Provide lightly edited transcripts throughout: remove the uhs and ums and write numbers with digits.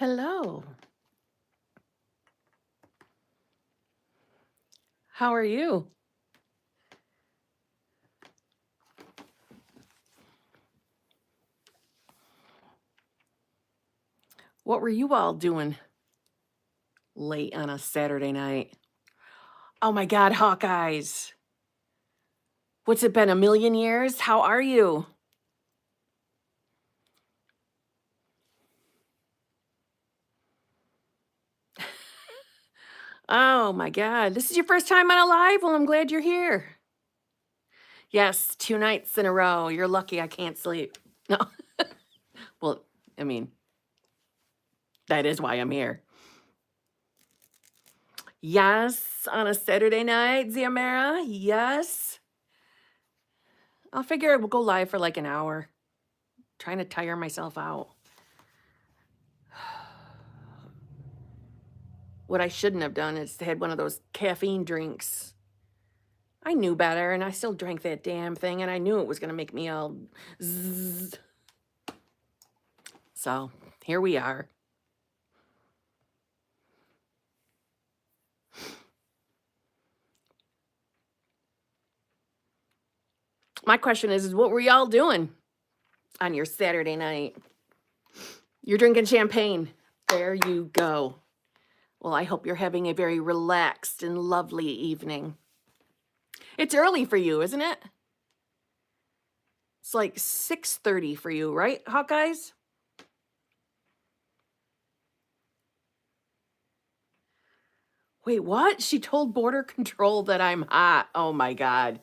Hello. How are you? What were you all doing late on a Saturday night? Oh my God, Hawkeyes. What's it been, a million years? How are you? Oh my God. This is your first time on a live? Well, I'm glad you're here. Yes, 2 nights in a row. You're lucky I can't sleep. No. Well, I mean, that is why I'm here. Yes, on a Saturday night, Ziamara. Yes. I'll figure we'll go live for like an hour. Trying to tire myself out. What I shouldn't have done is had one of those caffeine drinks. I knew better, and I still drank that damn thing, and I knew it was going to make me all zzz. So here we are. My question is what were y'all doing on your Saturday night? You're drinking champagne. There you go. Well, I hope you're having a very relaxed and lovely evening. It's early for you, isn't it? It's like 6:30 for you, right, Hawkeyes? Wait, what? She told border control that I'm hot. Oh my God.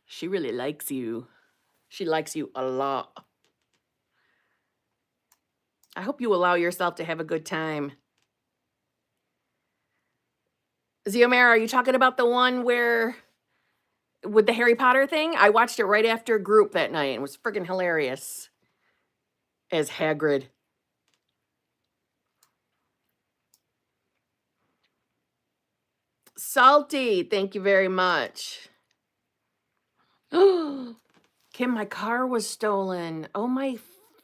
She really likes you. She likes you a lot. I hope you allow yourself to have a good time. Ziomara, are you talking about the one where with the Harry Potter thing? I watched it right after group that night and it was friggin' hilarious as Hagrid. Salty, thank you very much. Kim, my car was stolen. Oh my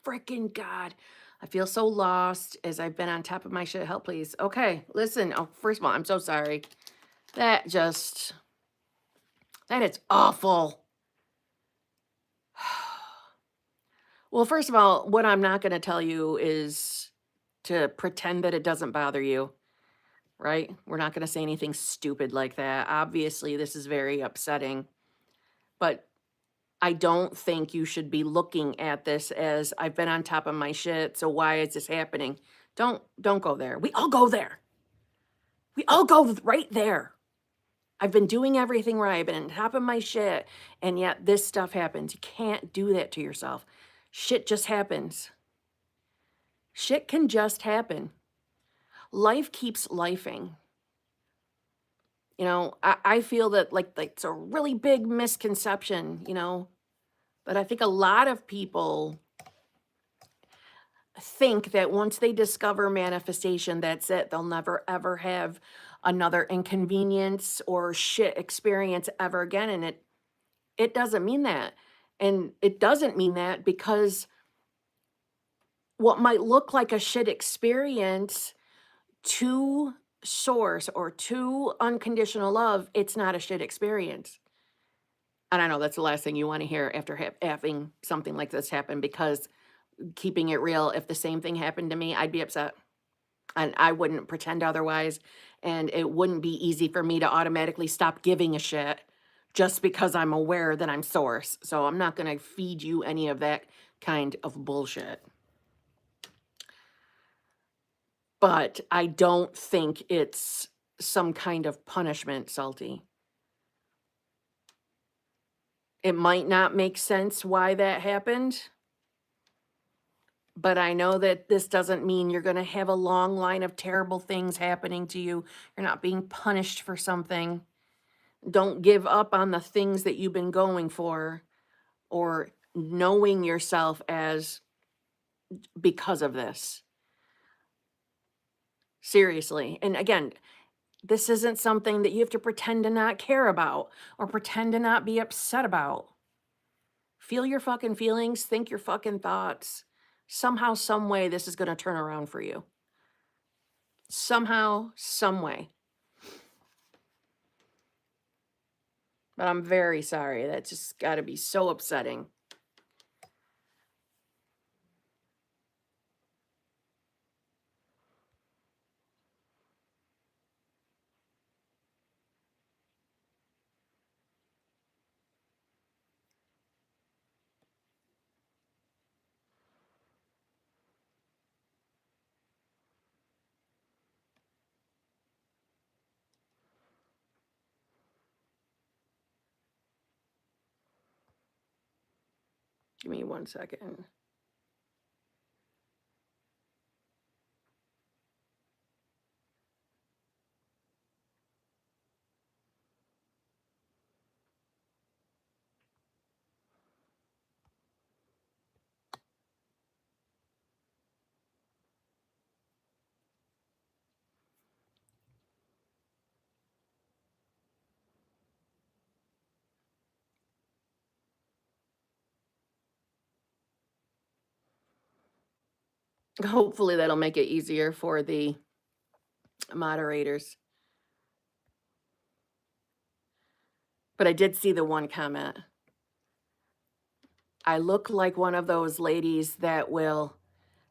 freaking God. I feel so lost as I've been on top of my shit. Help, please. Okay, listen. Oh, first of all, I'm so sorry. That is awful. Well, first of all, what I'm not going to tell you is to pretend that it doesn't bother you, right? We're not going to say anything stupid like that. Obviously, this is very upsetting, but I don't think you should be looking at this as I've been on top of my shit, so why is this happening? Don't go there. We all go there. We all go right there. I've been doing everything right. I've been on top of my shit, and yet this stuff happens. You can't do that to yourself. Shit just happens. Shit can just happen. Life keeps lifing. You know, I feel that like it's a really big misconception, you know, but I think a lot of people think that once they discover manifestation, that's it. They'll never ever have another inconvenience or shit experience ever again. And it doesn't mean that. And it doesn't mean that because what might look like a shit experience to source or to unconditional love, it's not a shit experience. And I know that's the last thing you want to hear after having something like this happen, because keeping it real, if the same thing happened to me, I'd be upset. And I wouldn't pretend otherwise. And it wouldn't be easy for me to automatically stop giving a shit just because I'm aware that I'm source. So I'm not going to feed you any of that kind of bullshit. But I don't think it's some kind of punishment, Salty. It might not make sense why that happened, but I know that this doesn't mean you're going to have a long line of terrible things happening to you. You're not being punished for something. Don't give up on the things that you've been going for or knowing yourself as because of this. Seriously. And again, this isn't something that you have to pretend to not care about or pretend to not be upset about. Feel your fucking feelings, think your fucking thoughts, Somehow, some way, this is going to turn around for you. Somehow, some way. But I'm very sorry. That's just got to be so upsetting. Give me 1 second. Hopefully that'll make it easier for the moderators. But I did see the one comment. I look like one of those ladies that will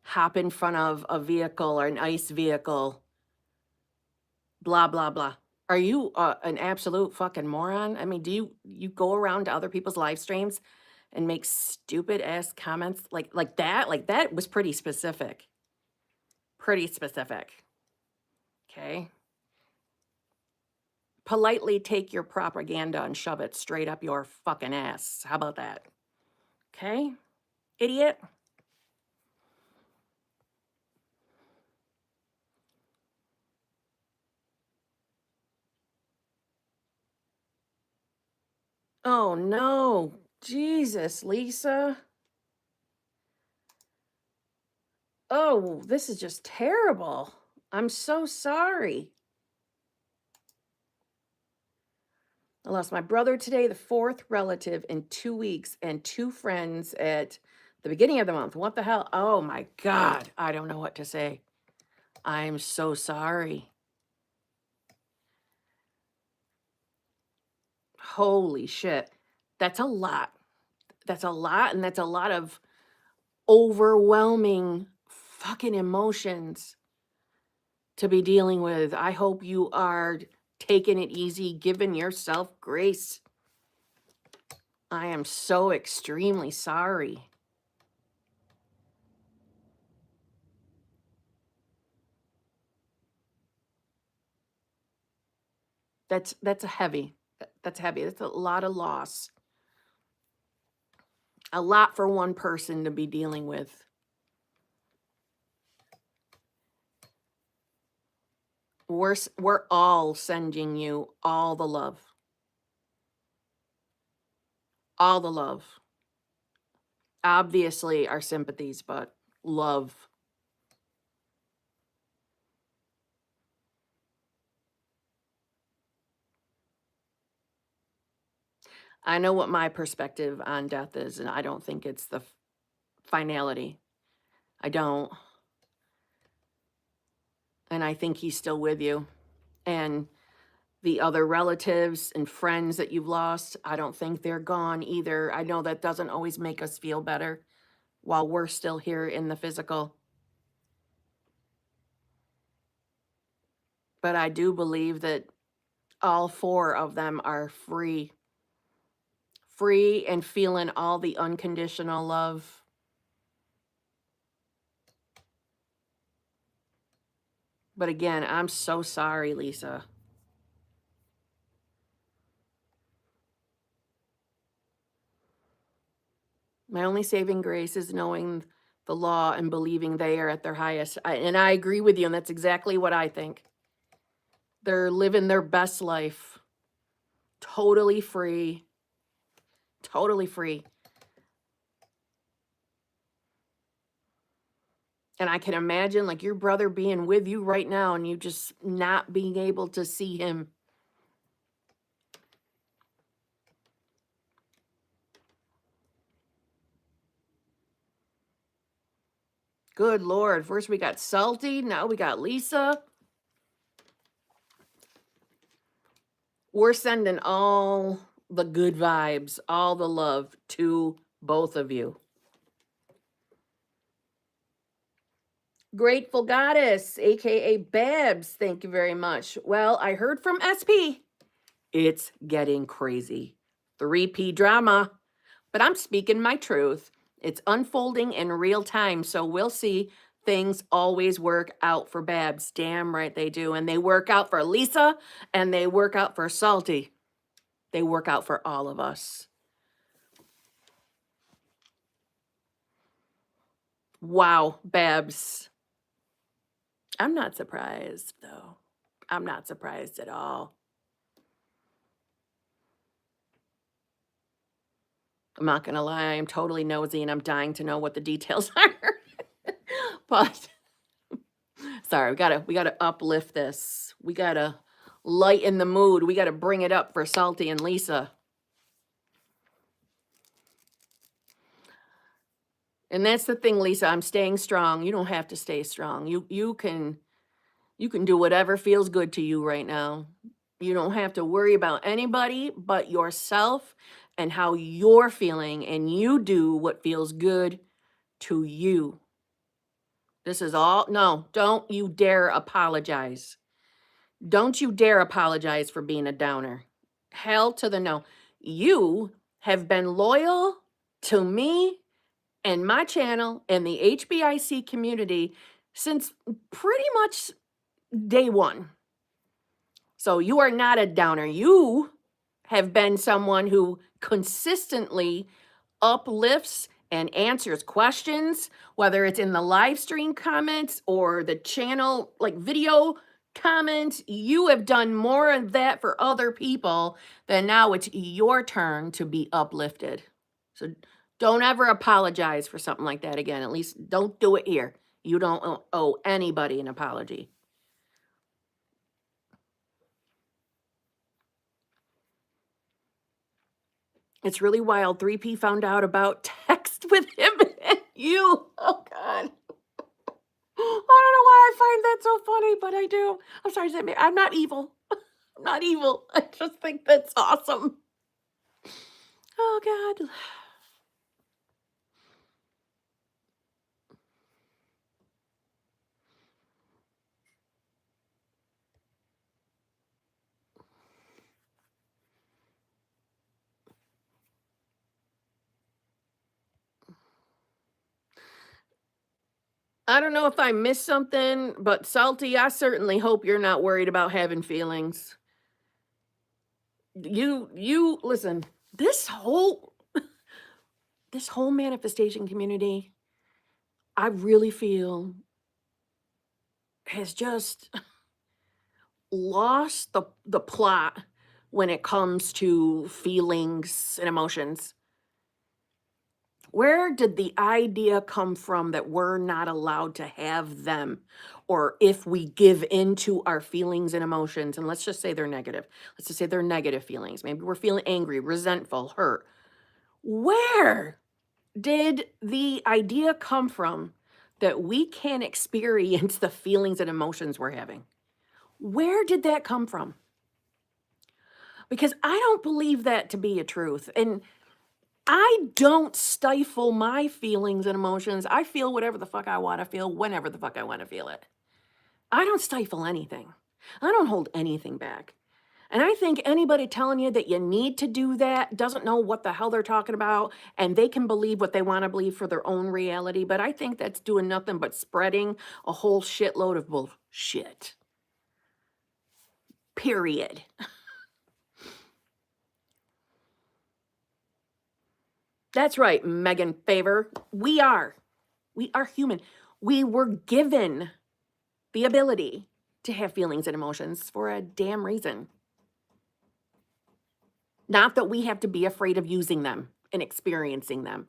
hop in front of a vehicle or an ICE vehicle, blah, blah, blah. Are you an absolute fucking moron? I mean, do you go around to other people's live streams and make stupid ass comments like that? Like that was pretty specific. Pretty specific. Okay. Politely take your propaganda and shove it straight up your fucking ass. How about that? Okay, idiot. Oh no, Jesus, Lisa. Oh, this is just terrible. I'm so sorry. I lost my brother today, the fourth relative in 2 weeks, and 2 friends at the beginning of the month. What the hell? Oh my God. I don't know what to say. I'm so sorry. Holy shit. That's a lot. That's a lot. And that's a lot of overwhelming fucking emotions to be dealing with. I hope you are taking it easy, giving yourself grace. I am so extremely sorry. That's a heavy. That's heavy. That's a lot of loss. A lot for one person to be dealing with. We're all sending you all the love. All the love. Obviously our sympathies, but love. I know what my perspective on death is, and I don't think it's the finality. I don't. And I think he's still with you. And the other relatives and friends that you've lost, I don't think they're gone either. I know that doesn't always make us feel better while we're still here in the physical. But I do believe that all 4 of them are free. Free and feeling all the unconditional love. But again, I'm so sorry, Lisa. My only saving grace is knowing the law and believing they are at their highest. And I agree with you, and that's exactly what I think. They're living their best life. Totally free. Totally free. And I can imagine like your brother being with you right now and you just not being able to see him. Good Lord. First we got Salty. Now we got Lisa. We're sending all the good vibes, all the love to both of you. Grateful Goddess, aka Babs, thank you very much. Well, I heard from SP. It's getting crazy. 3P drama. But I'm speaking my truth. It's unfolding in real time, so we'll see. Things always work out for Babs. Damn right they do. And they work out for Lisa, and they work out for Salty. They work out for all of us. Wow, Babs. I'm not surprised, though. I'm not surprised at all. I'm not going to lie. I'm totally nosy, and I'm dying to know what the details are. But sorry, we gotta uplift this. We gotta lighten the mood. We gotta bring it up for Salty and Lisa. And that's the thing, Lisa. I'm staying strong. You don't have to stay strong. You can do whatever feels good to you right now. You don't have to worry about anybody but yourself and how you're feeling, and you do what feels good to you. This is all. No, don't you dare apologize. Don't you dare apologize for being a downer. Hell to the no. You have been loyal to me and my channel and the HBIC community since pretty much day one. So you are not a downer. You have been someone who consistently uplifts and answers questions, whether it's in the live stream comments or the channel like video comments. You have done more of that for other people, than now it's your turn to be uplifted. So don't ever apologize for something like that again. At least don't do it here. You don't owe anybody an apology. It's really wild. 3P found out about text with him and you. Oh, God. I don't know why I find that so funny, but I do. I'm sorry, I'm not evil. I'm not evil. I just think that's awesome. Oh, God. I don't know if I missed something, but Salty, I certainly hope you're not worried about having feelings. You listen, this whole manifestation community, I really feel has just lost the plot when it comes to feelings and emotions. Where did the idea come from that we're not allowed to have them? Or if we give into our feelings and emotions, and let's just say they're negative. Let's just say they're negative feelings. Maybe we're feeling angry, resentful, hurt. Where did the idea come from that we can experience the feelings and emotions we're having? Where did that come from? Because I don't believe that to be a truth. And I don't stifle my feelings and emotions. I feel whatever the fuck I want to feel, whenever the fuck I want to feel it. I don't stifle anything. I don't hold anything back. And I think anybody telling you that you need to do that doesn't know what the hell they're talking about, and they can believe what they want to believe for their own reality. But I think that's doing nothing but spreading a whole shitload of bullshit. Period. That's right, Megan Favor. We are human. We were given the ability to have feelings and emotions for a damn reason. Not that we have to be afraid of using them and experiencing them.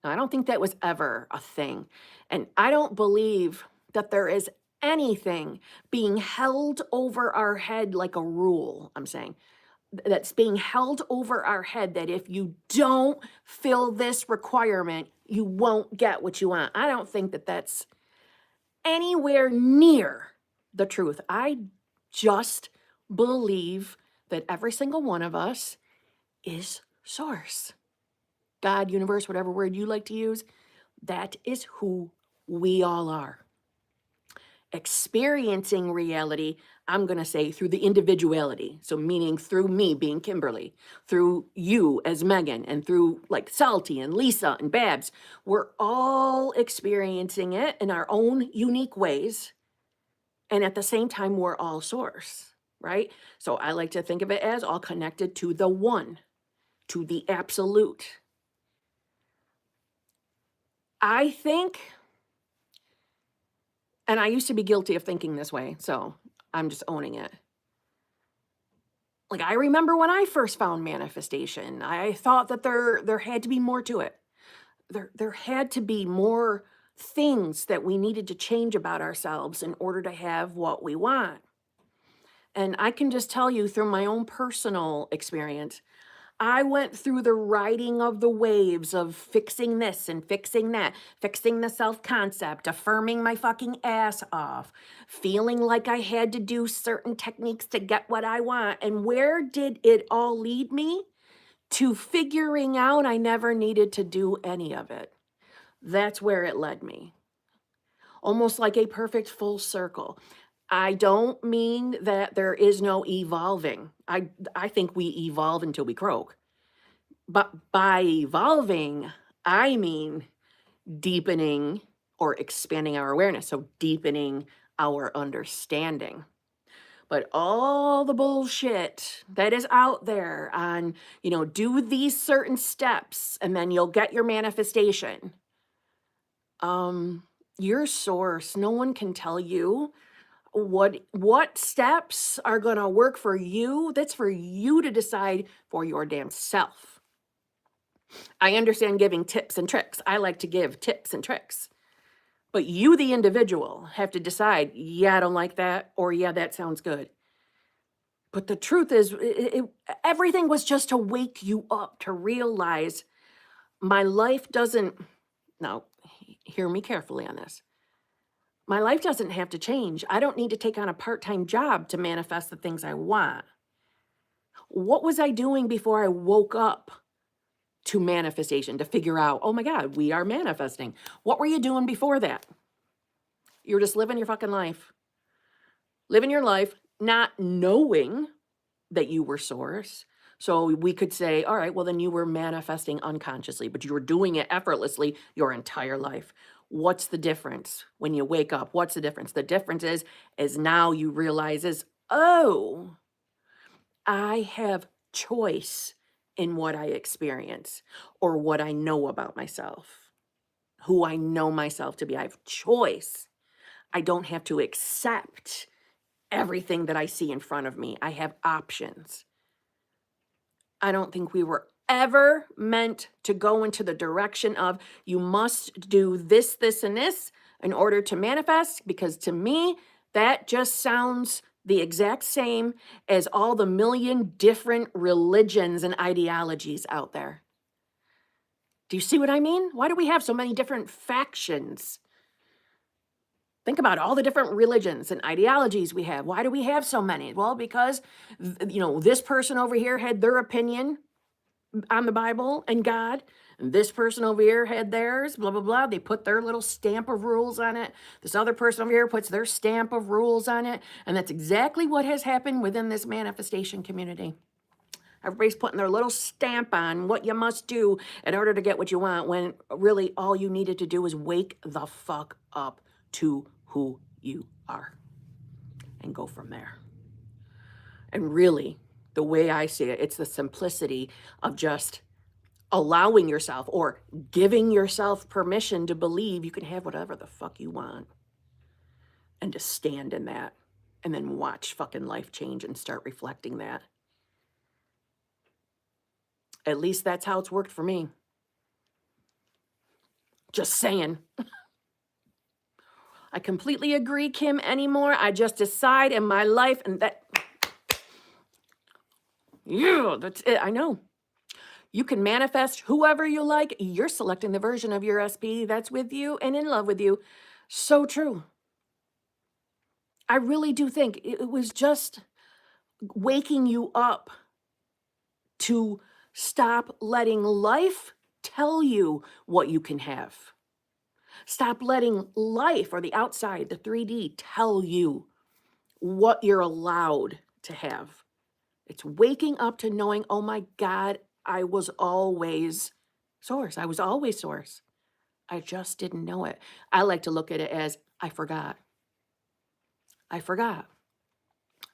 Now, I don't think that was ever a thing. And I don't believe that there is anything being held over our head like a rule, I'm saying. That's being held over our head that if you don't fill this requirement, you won't get what you want. I don't think that that's anywhere near the truth. I just believe that every single one of us is source. God, universe, whatever word you like to use, that is who we all are. Experiencing reality, I'm going to say through the individuality. So meaning through me being Kimberly, through you as Megan, and through like Salty and Lisa and Babs. We're all experiencing it in our own unique ways. And at the same time, we're all source, right? So I like to think of it as all connected to the one, to the absolute. I think, and I used to be guilty of thinking this way, so I'm just owning it. Like, I remember when I first found manifestation, I thought that there had to be more to it. There had to be more things that we needed to change about ourselves in order to have what we want. And I can just tell you through my own personal experience, I went through the riding of the waves of fixing this and fixing that, fixing the self-concept, affirming my fucking ass off, feeling like I had to do certain techniques to get what I want. And where did it all lead me? To figuring out I never needed to do any of it. That's where it led me. Almost like a perfect full circle. I don't mean that there is no evolving. I think we evolve until we croak. But by evolving, I mean deepening or expanding our awareness. So deepening our understanding. But all the bullshit that is out there on, do these certain steps and then you'll get your manifestation. Your source, no one can tell you what steps are going to work for you. That's for you to decide for your damn self. I understand giving tips and tricks. I like to give tips and tricks. But you, the individual, have to decide, yeah, I don't like that, or yeah, that sounds good. But the truth is, everything was just to wake you up, to realize my life doesn't, now, hear me carefully on this. My life doesn't have to change. I don't need to take on a part-time job to manifest the things I want. What was I doing before I woke up to manifestation, to figure out, oh my God, we are manifesting? What were you doing before that? You're just living your fucking life. Living your life, not knowing that you were source. So we could say, all right, well, then you were manifesting unconsciously, but you were doing it effortlessly your entire life. What's the difference when you wake up? What's the difference? The difference is now you realize oh, I have choice in what I experience or what I know about myself, who I know myself to be. I have choice. I don't have to accept everything that I see in front of me. I have options. I don't think we were ever meant to go into the direction of you must do this, this, and this in order to manifest, because to me, that just sounds the exact same as all the million different religions and ideologies out there. Do you see what I mean? Why do we have so many different factions? Think about all the different religions and ideologies we have. Why do we have so many? Well, because, this person over here had their opinion on the Bible and God, and this person over here had theirs, blah, blah, blah. They put their little stamp of rules on it. This other person over here puts their stamp of rules on it. And that's exactly what has happened within this manifestation community. Everybody's putting their little stamp on what you must do in order to get what you want, when really all you needed to do is wake the fuck up to who you are and go from there. And really, the way I see it, it's the simplicity of just allowing yourself or giving yourself permission to believe you can have whatever the fuck you want, and to stand in that and then watch fucking life change and start reflecting that. At least that's how it's worked for me. Just saying. I completely agree, Kim, anymore. I just decide in my life, and that's it. I know. You can manifest whoever you like. You're selecting the version of your SP that's with you and in love with you. So true. I really do think it was just waking you up to stop letting life tell you what you can have. Stop letting life or the outside, the 3D, tell you what you're allowed to have. It's waking up to knowing, oh my God, I was always source. I was always source. I just didn't know it. I like to look at it as I forgot. I forgot.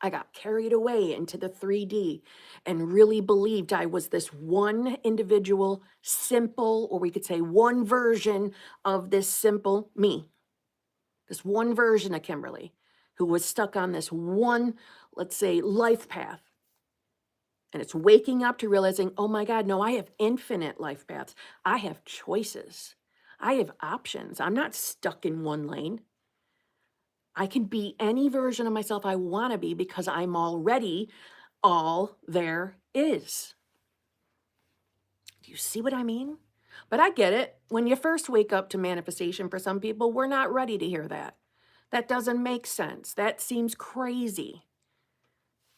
I got carried away into the 3D and really believed I was this one individual, simple, or we could say one version of this simple me, this one version of Kimberly who was stuck on this one, let's say, life path. And it's waking up to realizing, oh my God, no, I have infinite life paths. I have choices. I have options. I'm not stuck in one lane. I can be any version of myself I want to be because I'm already all there is. Do you see what I mean? But I get it. When you first wake up to manifestation, for some people, we're not ready to hear that. That doesn't make sense. That seems crazy.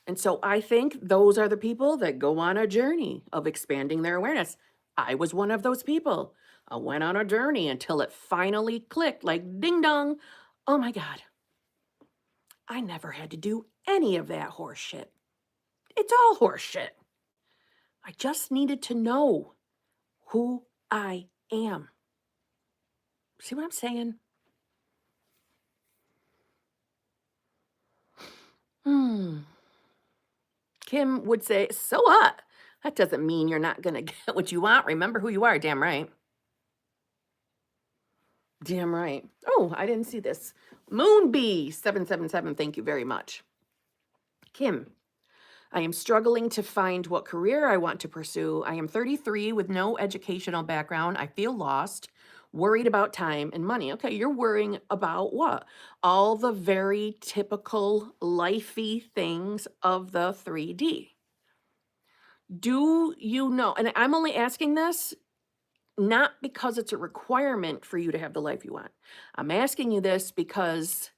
And so I think those are the people that go on a journey of expanding their awareness. I was one of those people. I went on a journey until it finally clicked like ding dong. Oh my God. I never had to do any of that horse shit. It's all horse shit. I just needed to know who I am. See what I'm saying? Kim would say, so what? That doesn't mean you're not going to get what you want. Remember who you are. Damn right. Damn right. Oh, I didn't see this. Moonbee 777. Thank you very much. Kim, I am struggling to find what career I want to pursue. I am 33 with no educational background. I feel lost, worried about time and money. Okay, you're worrying about what? All the very typical lifey things of the 3D. Do you know? And I'm only asking this not because it's a requirement for you to have the life you want. I'm asking you this because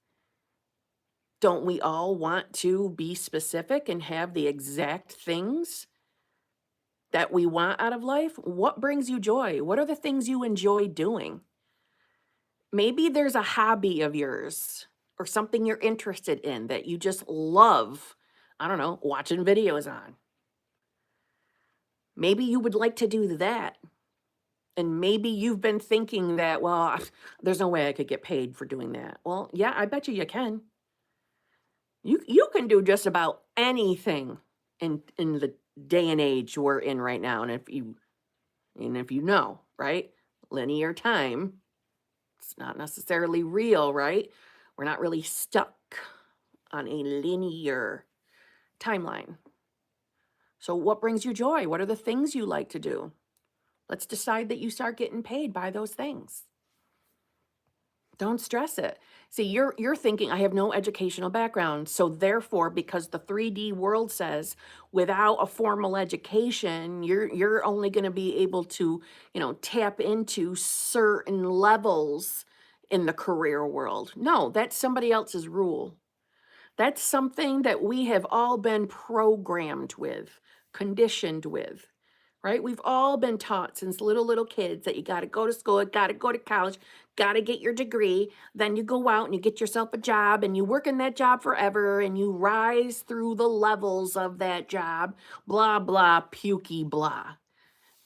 don't we all want to be specific and have the exact things that we want out of life? What brings you joy? What are the things you enjoy doing? Maybe there's a hobby of yours or something you're interested in that you just love, I don't know, watching videos on. Maybe you would like to do that. And maybe you've been thinking that, well, there's no way I could get paid for doing that. Well, yeah, I bet you can. You can do just about anything in the day and age we're in right now. And if you know, right? Linear time, it's not necessarily real, right? We're not really stuck on a linear timeline. So what brings you joy? What are the things you like to do? Let's decide that you start getting paid by those things. Don't stress it. See, you're thinking I have no educational background, so therefore, because the 3D world says without a formal education, you're only going to be able to, tap into certain levels in the career world. No, that's somebody else's rule. That's something that we have all been programmed with, conditioned with. Right? We've all been taught since little kids that you got to go to school, got to go to college, got to get your degree. Then you go out and you get yourself a job and you work in that job forever and you rise through the levels of that job, blah, blah, pukey, blah.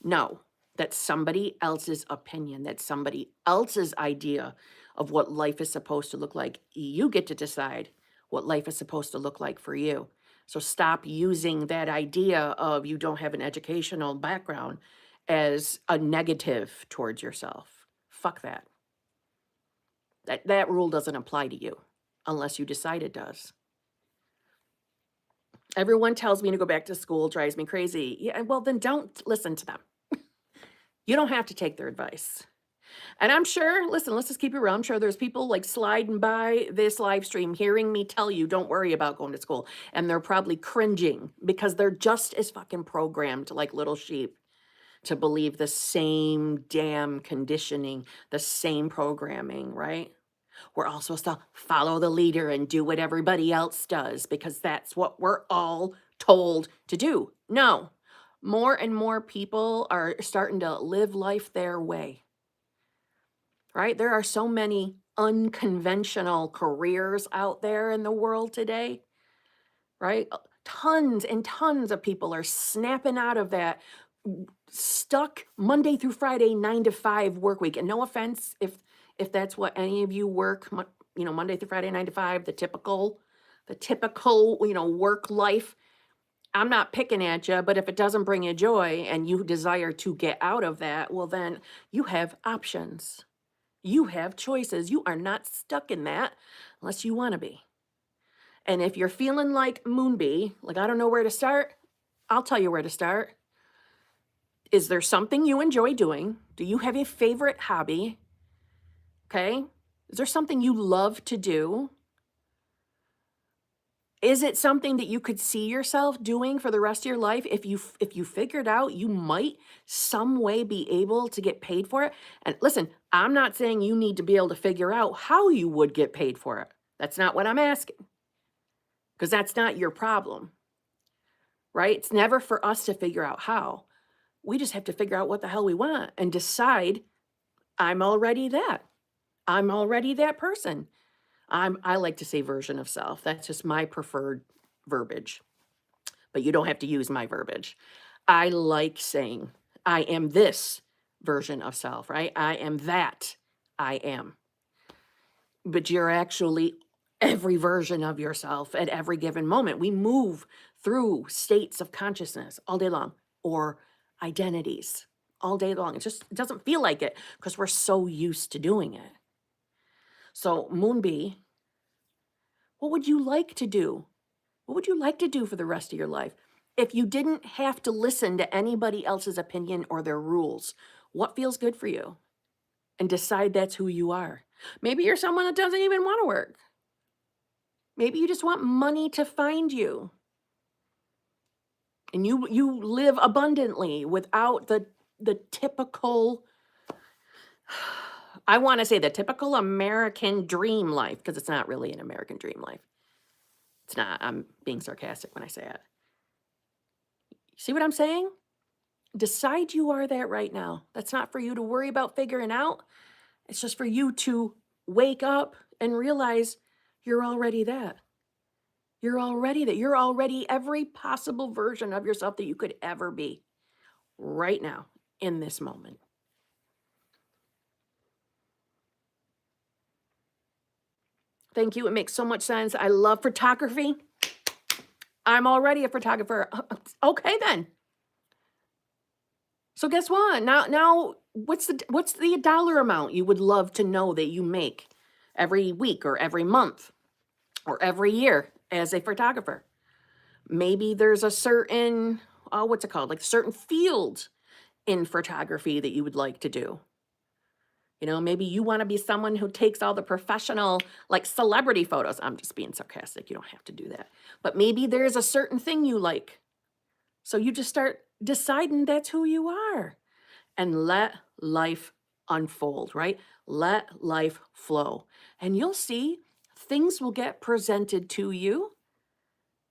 No, that's somebody else's opinion. That's somebody else's idea of what life is supposed to look like. You get to decide what life is supposed to look like for you. So stop using that idea of you don't have an educational background as a negative towards yourself. Fuck that. That rule doesn't apply to you unless you decide it does. Everyone tells me to go back to school, drives me crazy. Yeah, well, then don't listen to them. You don't have to take their advice. And I'm sure, listen, let's just keep it real. I'm sure there's people like sliding by this live stream, hearing me tell you, don't worry about going to school. And they're probably cringing because they're just as fucking programmed like little sheep to believe the same damn conditioning, the same programming, right? We're all supposed to follow the leader and do what everybody else does because that's what we're all told to do. No, more and more people are starting to live life their way, right? There are so many unconventional careers out there in the world today, right? Tons and tons of people are snapping out of that stuck Monday through Friday 9 to 5 work week. And no offense if that's what any of you work, Monday through Friday 9 to 5, the typical work life. I'm not picking at you, but if it doesn't bring you joy and you desire to get out of that, well then you have options. You have choices. You are not stuck in that unless you want to be. And if you're feeling like Moonbee, like I don't know where to start, I'll tell you where to start. Is there something you enjoy doing? Do you have a favorite hobby? Okay. Is there something you love to do? Is it something that you could see yourself doing for the rest of your life? If you figured out you might some way be able to get paid for it. And listen, I'm not saying you need to be able to figure out how you would get paid for it. That's not what I'm asking. Because that's not your problem. Right? It's never for us to figure out how. We just have to figure out what the hell we want and decide I'm already that. I'm already that person. I like to say version of self. That's just my preferred verbiage. But you don't have to use my verbiage. I like saying I am this version of self, right? I am that. I am. But you're actually every version of yourself at every given moment. We move through states of consciousness all day long, or identities all day long. It doesn't feel like it because we're so used to doing it. So Moonbee, what would you like to do? What would you like to do for the rest of your life? If you didn't have to listen to anybody else's opinion or their rules, what feels good for you? And decide that's who you are. Maybe you're someone that doesn't even want to work. Maybe you just want money to find you. And you live abundantly without the typical, I want to say the typical American dream life, because it's not really an American dream life. It's not. I'm being sarcastic when I say it. See what I'm saying? Decide you are that right now. That's not for you to worry about figuring out. It's just for you to wake up and realize you're already that. You're already that. You're already every possible version of yourself that you could ever be right now in this moment. Thank you. It makes so much sense. I love photography. I'm already a photographer. Okay, then. So guess what? Now what's the dollar amount you would love to know that you make every week or every month or every year as a photographer? Maybe there's a certain, what's it called? Like a certain field in photography that you would like to do. Maybe you want to be someone who takes all the professional, like celebrity photos. I'm just being sarcastic. You don't have to do that. But maybe there's a certain thing you like. So you just start deciding that's who you are and let life unfold, right? Let life flow. And you'll see things will get presented to you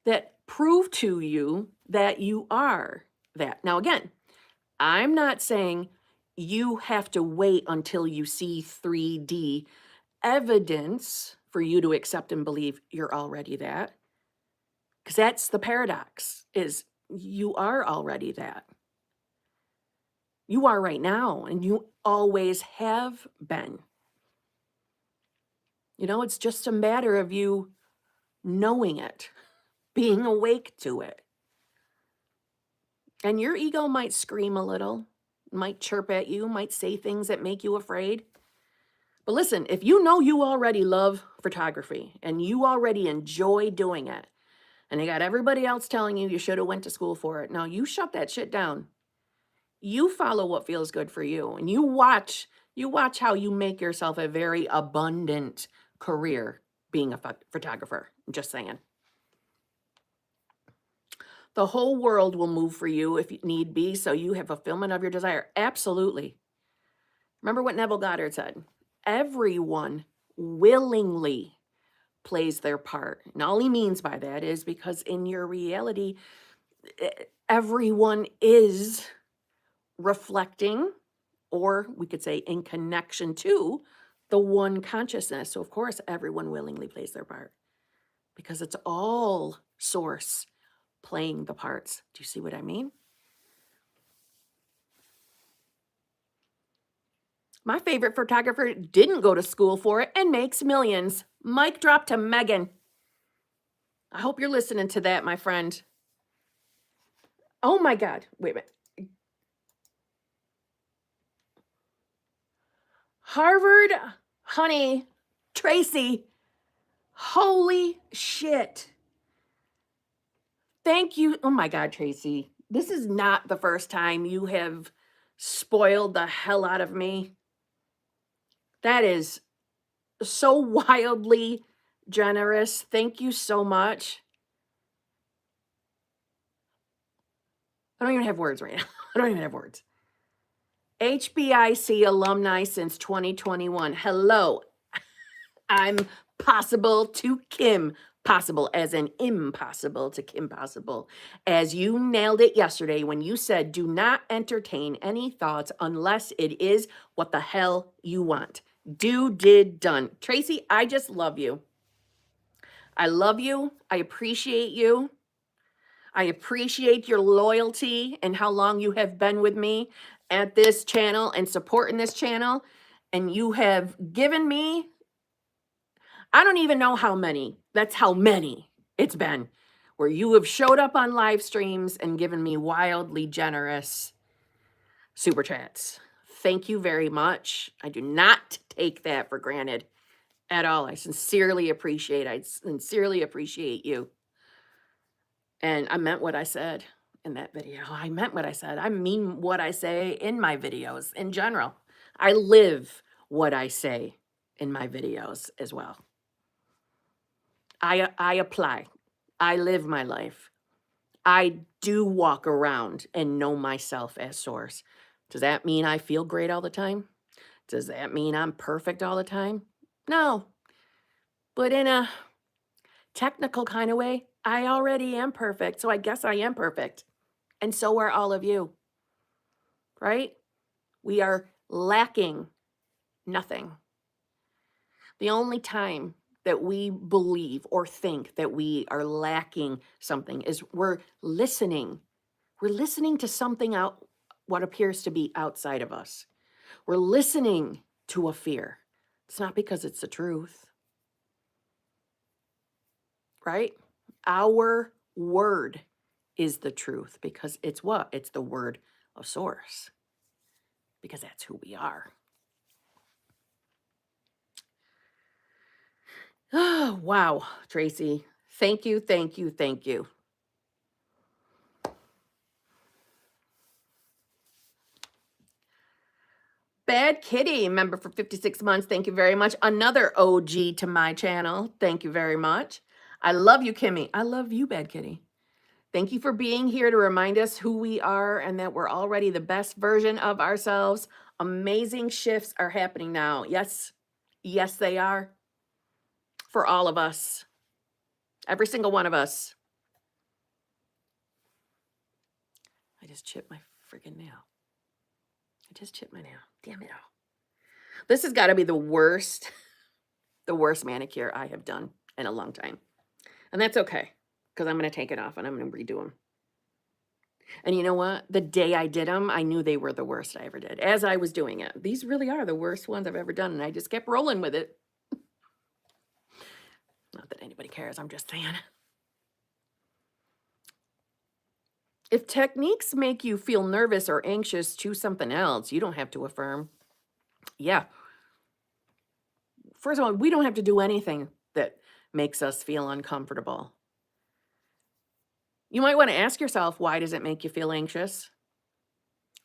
that prove to you that you are that. Now, again, I'm not saying you have to wait until you see 3D evidence for you to accept and believe you're already that. Because that's the paradox, is you are already that. You are right now, and you always have been. It's just a matter of you knowing it, being awake to it. And your ego might scream a little, might chirp at you, might say things that make you afraid. But listen, if you know you already love photography and you already enjoy doing it, and you got everybody else telling you should have went to school for it, now you shut that shit down. You follow what feels good for you, and you watch how you make yourself a very abundant career being a photographer. I'm just saying. The whole world will move for you if need be, so you have fulfillment of your desire. Absolutely. Remember what Neville Goddard said. Everyone willingly plays their part. And all he means by that is because in your reality, everyone is reflecting, or we could say in connection to, the one consciousness. So of course, everyone willingly plays their part because it's all source playing the parts. Do you see what I mean? My favorite photographer didn't go to school for it and makes millions. Mic drop to Megan. I hope you're listening to that, my friend. Oh my God. Wait a minute. Harvard, honey, Tracy. Holy shit. Thank you. Oh my God, Tracy. This is not the first time you have spoiled the hell out of me. That is so wildly generous. Thank you so much. I don't even have words right now. I don't even have words. HBIC alumni since 2021. Hello. I'm possible to Kim possible, as an impossible to Kim possible. As you nailed it yesterday when you said, do not entertain any thoughts unless it is what the hell you want. Do, did, done. Tracy, I just love you. I love you. I appreciate you. I appreciate your loyalty and how long you have been with me at this channel and supporting this channel. And you have given me, I don't even know how many. That's how many it's been where you have showed up on live streams and given me wildly generous super chats. Thank you very much. I do not take that for granted at all. I sincerely appreciate you. And I meant what I said in that video. I meant what I said. I mean what I say in my videos in general. I live what I say in my videos as well. I apply. I live my life. I do walk around and know myself as source. Does that mean I feel great all the time? Does that mean I'm perfect all the time? No. But in a technical kind of way, I already am perfect. So I guess I am perfect. And so are all of you. Right? We are lacking nothing. The only time that we believe or think that we are lacking something is we're listening. We're listening to something out, what appears to be outside of us. We're listening to a fear. It's not because it's the truth. Right? Our word is the truth because it's what? It's the word of source. Because that's who we are. Oh, wow, Tracy. Thank you, thank you, thank you. Bad Kitty, member for 56 months. Thank you very much. Another OG to my channel. Thank you very much. I love you, Kimmy. I love you, Bad Kitty. Thank you for being here to remind us who we are and that we're already the best version of ourselves. Amazing shifts are happening now. Yes, yes, they are. For all of us. Every single one of us. I just chipped my freaking nail. I just chipped my nail. Damn it all. This has got to be the worst manicure I have done in a long time. And that's okay, because I'm going to take it off and I'm going to redo them. And you know what? The day I did them, I knew they were the worst I ever did. As I was doing it, these really are the worst ones I've ever done. And I just kept rolling with it. Not that anybody cares. I'm just saying. If techniques make you feel nervous or anxious, choose something else. You don't have to affirm. Yeah. First of all, we don't have to do anything that makes us feel uncomfortable. You might want to ask yourself, why does it make you feel anxious?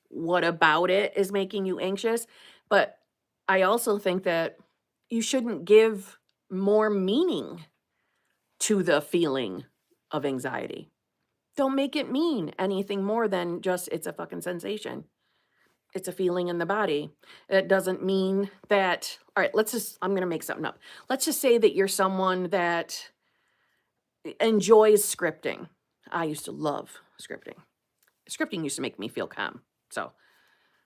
What about it is making you anxious? But I also think that you shouldn't give more meaning to the feeling of anxiety. Don't make it mean anything more than just it's a fucking sensation. It's a feeling in the body. It doesn't mean that, all right, I'm going to make something up. Let's just say that you're someone that enjoys scripting. I used to love scripting. Scripting used to make me feel calm. But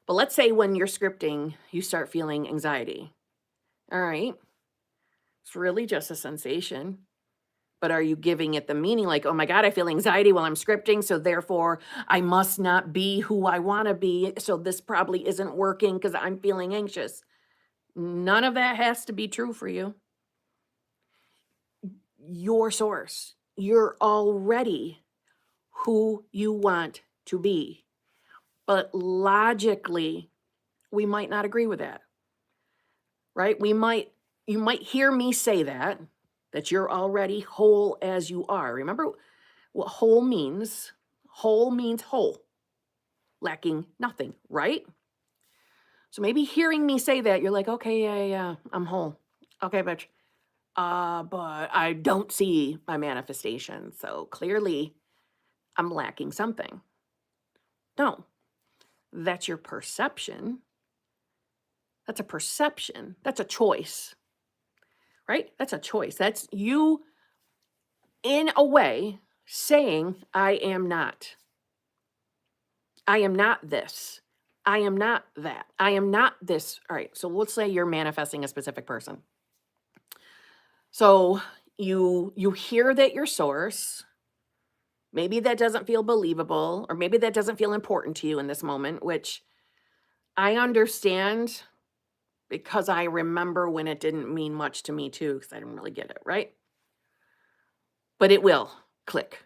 let's say when you're scripting, you start feeling anxiety. All right. It's really just a sensation. But are you giving it the meaning like, oh my God, I feel anxiety while I'm scripting, so therefore I must not be who I want to be. So this probably isn't working because I'm feeling anxious. None of that has to be true for you. Your source, you're already who you want to be. But logically, we might not agree with that, right? You might hear me say that you're already whole as you are. Remember what whole means? Whole means whole, lacking nothing, right? So maybe hearing me say that, you're like, okay, yeah, I'm whole. Okay, but I don't see my manifestation. So clearly I'm lacking something. No, that's your perception. That's a perception. That's a choice, right? That's a choice. That's you, in a way, saying, I am not. I am not this. I am not that. I am not this. All right. So let's say you're manifesting a specific person. So you hear that your source, maybe that doesn't feel believable, or maybe that doesn't feel important to you in this moment, which I understand because I remember when it didn't mean much to me too, because I didn't really get it, right? But it will click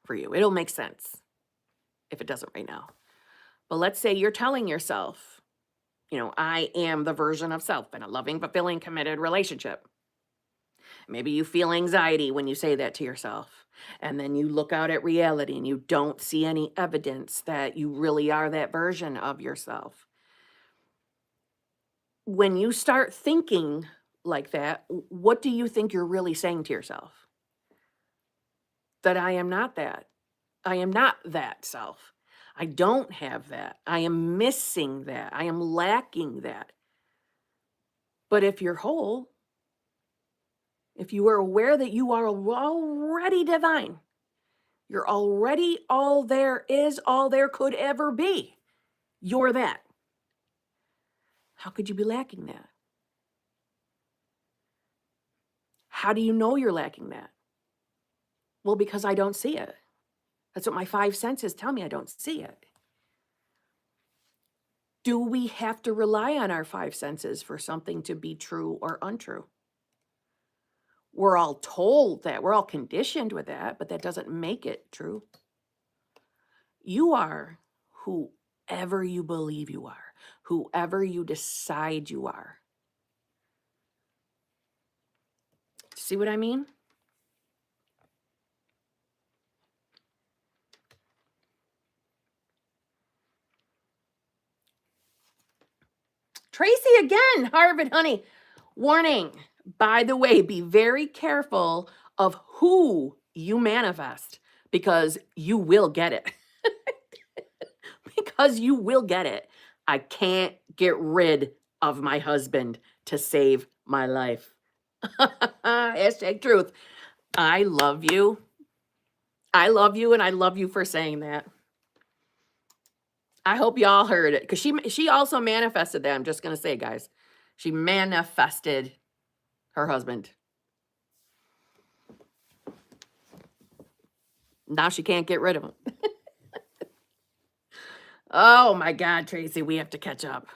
for you. It'll make sense if it doesn't right now. But let's say you're telling yourself, I am the version of self in a loving, fulfilling, committed relationship. Maybe you feel anxiety when you say that to yourself. And then you look out at reality and you don't see any evidence that you really are that version of yourself. When you start thinking like that, what do you think you're really saying to yourself? That I am not that. I am not that self. I don't have that. I am missing that. I am lacking that. But if you're whole, if you are aware that you are already divine, you're already all there is, all there could ever be, you're that. How could you be lacking that? How do you know you're lacking that? Well, because I don't see it. That's what my 5 senses tell me. I don't see it. Do we have to rely on our 5 senses for something to be true or untrue? We're all told that. We're all conditioned with that, but that doesn't make it true. You are whoever you believe you are, whoever you decide you are. See what I mean? Tracy again, Harvard, honey. Warning, by the way, be very careful of who you manifest because you will get it. Because you will get it. I can't get rid of my husband to save my life. Hashtag truth. I love you. I love you, and I love you for saying that. I hope y'all heard it because she also manifested that. I'm just going to say, guys, she manifested her husband. Now she can't get rid of him. Oh my God, Tracy, we have to catch up.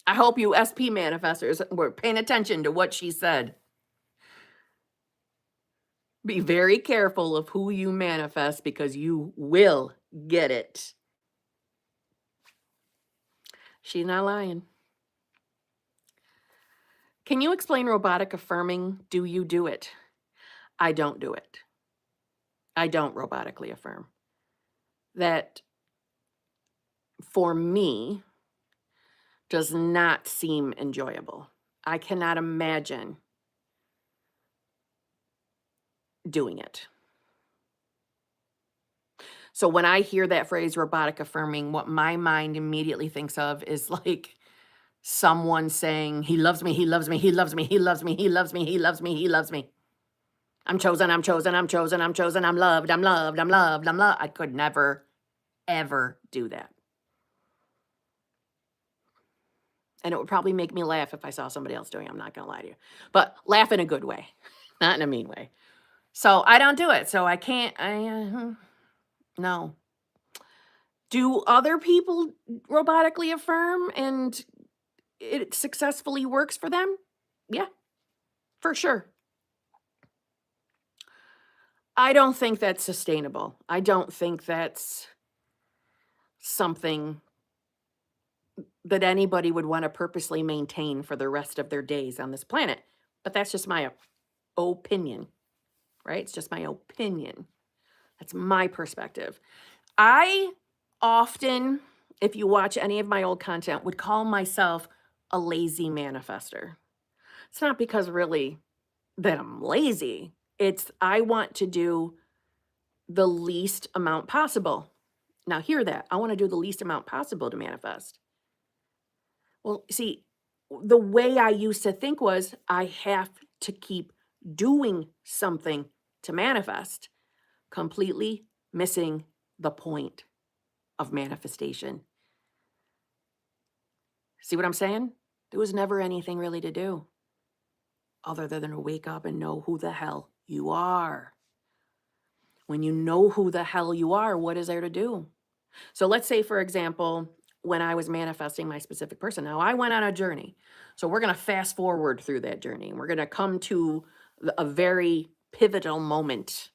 I hope you SP manifestors were paying attention to what she said. Be very careful of who you manifest because you will get it. She's not lying. Can you explain robotic affirming? Do you do it? I don't do it. I don't robotically affirm. That, for me, does not seem enjoyable. I cannot imagine doing it. So when I hear that phrase robotic affirming, what my mind immediately thinks of is like someone saying, he loves me, he loves me, he loves me, he loves me, he loves me, he loves me, he loves me. I'm chosen, I'm chosen, I'm chosen, I'm chosen, I'm loved, I'm loved, I'm loved, I'm loved. I could never, ever do that. And it would probably make me laugh if I saw somebody else doing it. I'm not going to lie to you. But laugh in a good way, not in a mean way. So I don't do it. So I can't, no. Do other people robotically affirm and it successfully works for them? Yeah, for sure. I don't think that's sustainable. I don't think that's something that anybody would want to purposely maintain for the rest of their days on this planet. But that's just my opinion, right? It's just my opinion. That's my perspective. I often, if you watch any of my old content, would call myself a lazy manifester. It's not because really that I'm lazy. It's I want to do the least amount possible. Now hear that. I want to do the least amount possible to manifest. Well, see, the way I used to think was I have to keep doing something to manifest, completely missing the point of manifestation. See what I'm saying? There was never anything really to do other than to wake up and know who the hell you are. When you know who the hell you are, what is there to do? So let's say, for example, when I was manifesting my specific person, now I went on a journey. So we're going to fast forward through that journey. We're going to come to a very pivotal moment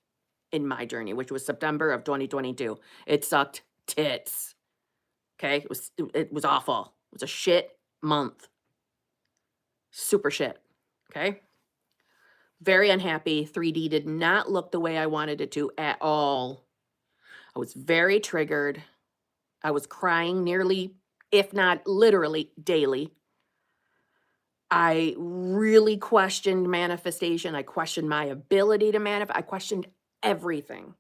in my journey, which was September of 2022. It sucked tits. Okay. It was awful. It was a shit month. Super shit. Okay. Very unhappy. 3D did not look the way I wanted it to at all. I was very triggered. I was crying nearly, if not literally, daily. I really questioned manifestation. I questioned my ability to manifest. I questioned everything.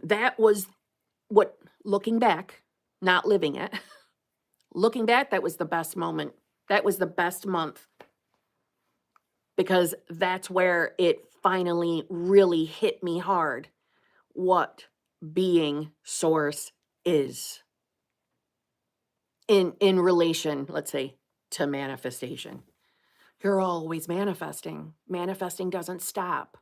That was what, looking back, not living it, looking back, that was the best moment. That was the best month because that's where it finally really hit me hard what being source is in relation, let's say, to manifestation. You're always manifesting. Manifesting doesn't stop.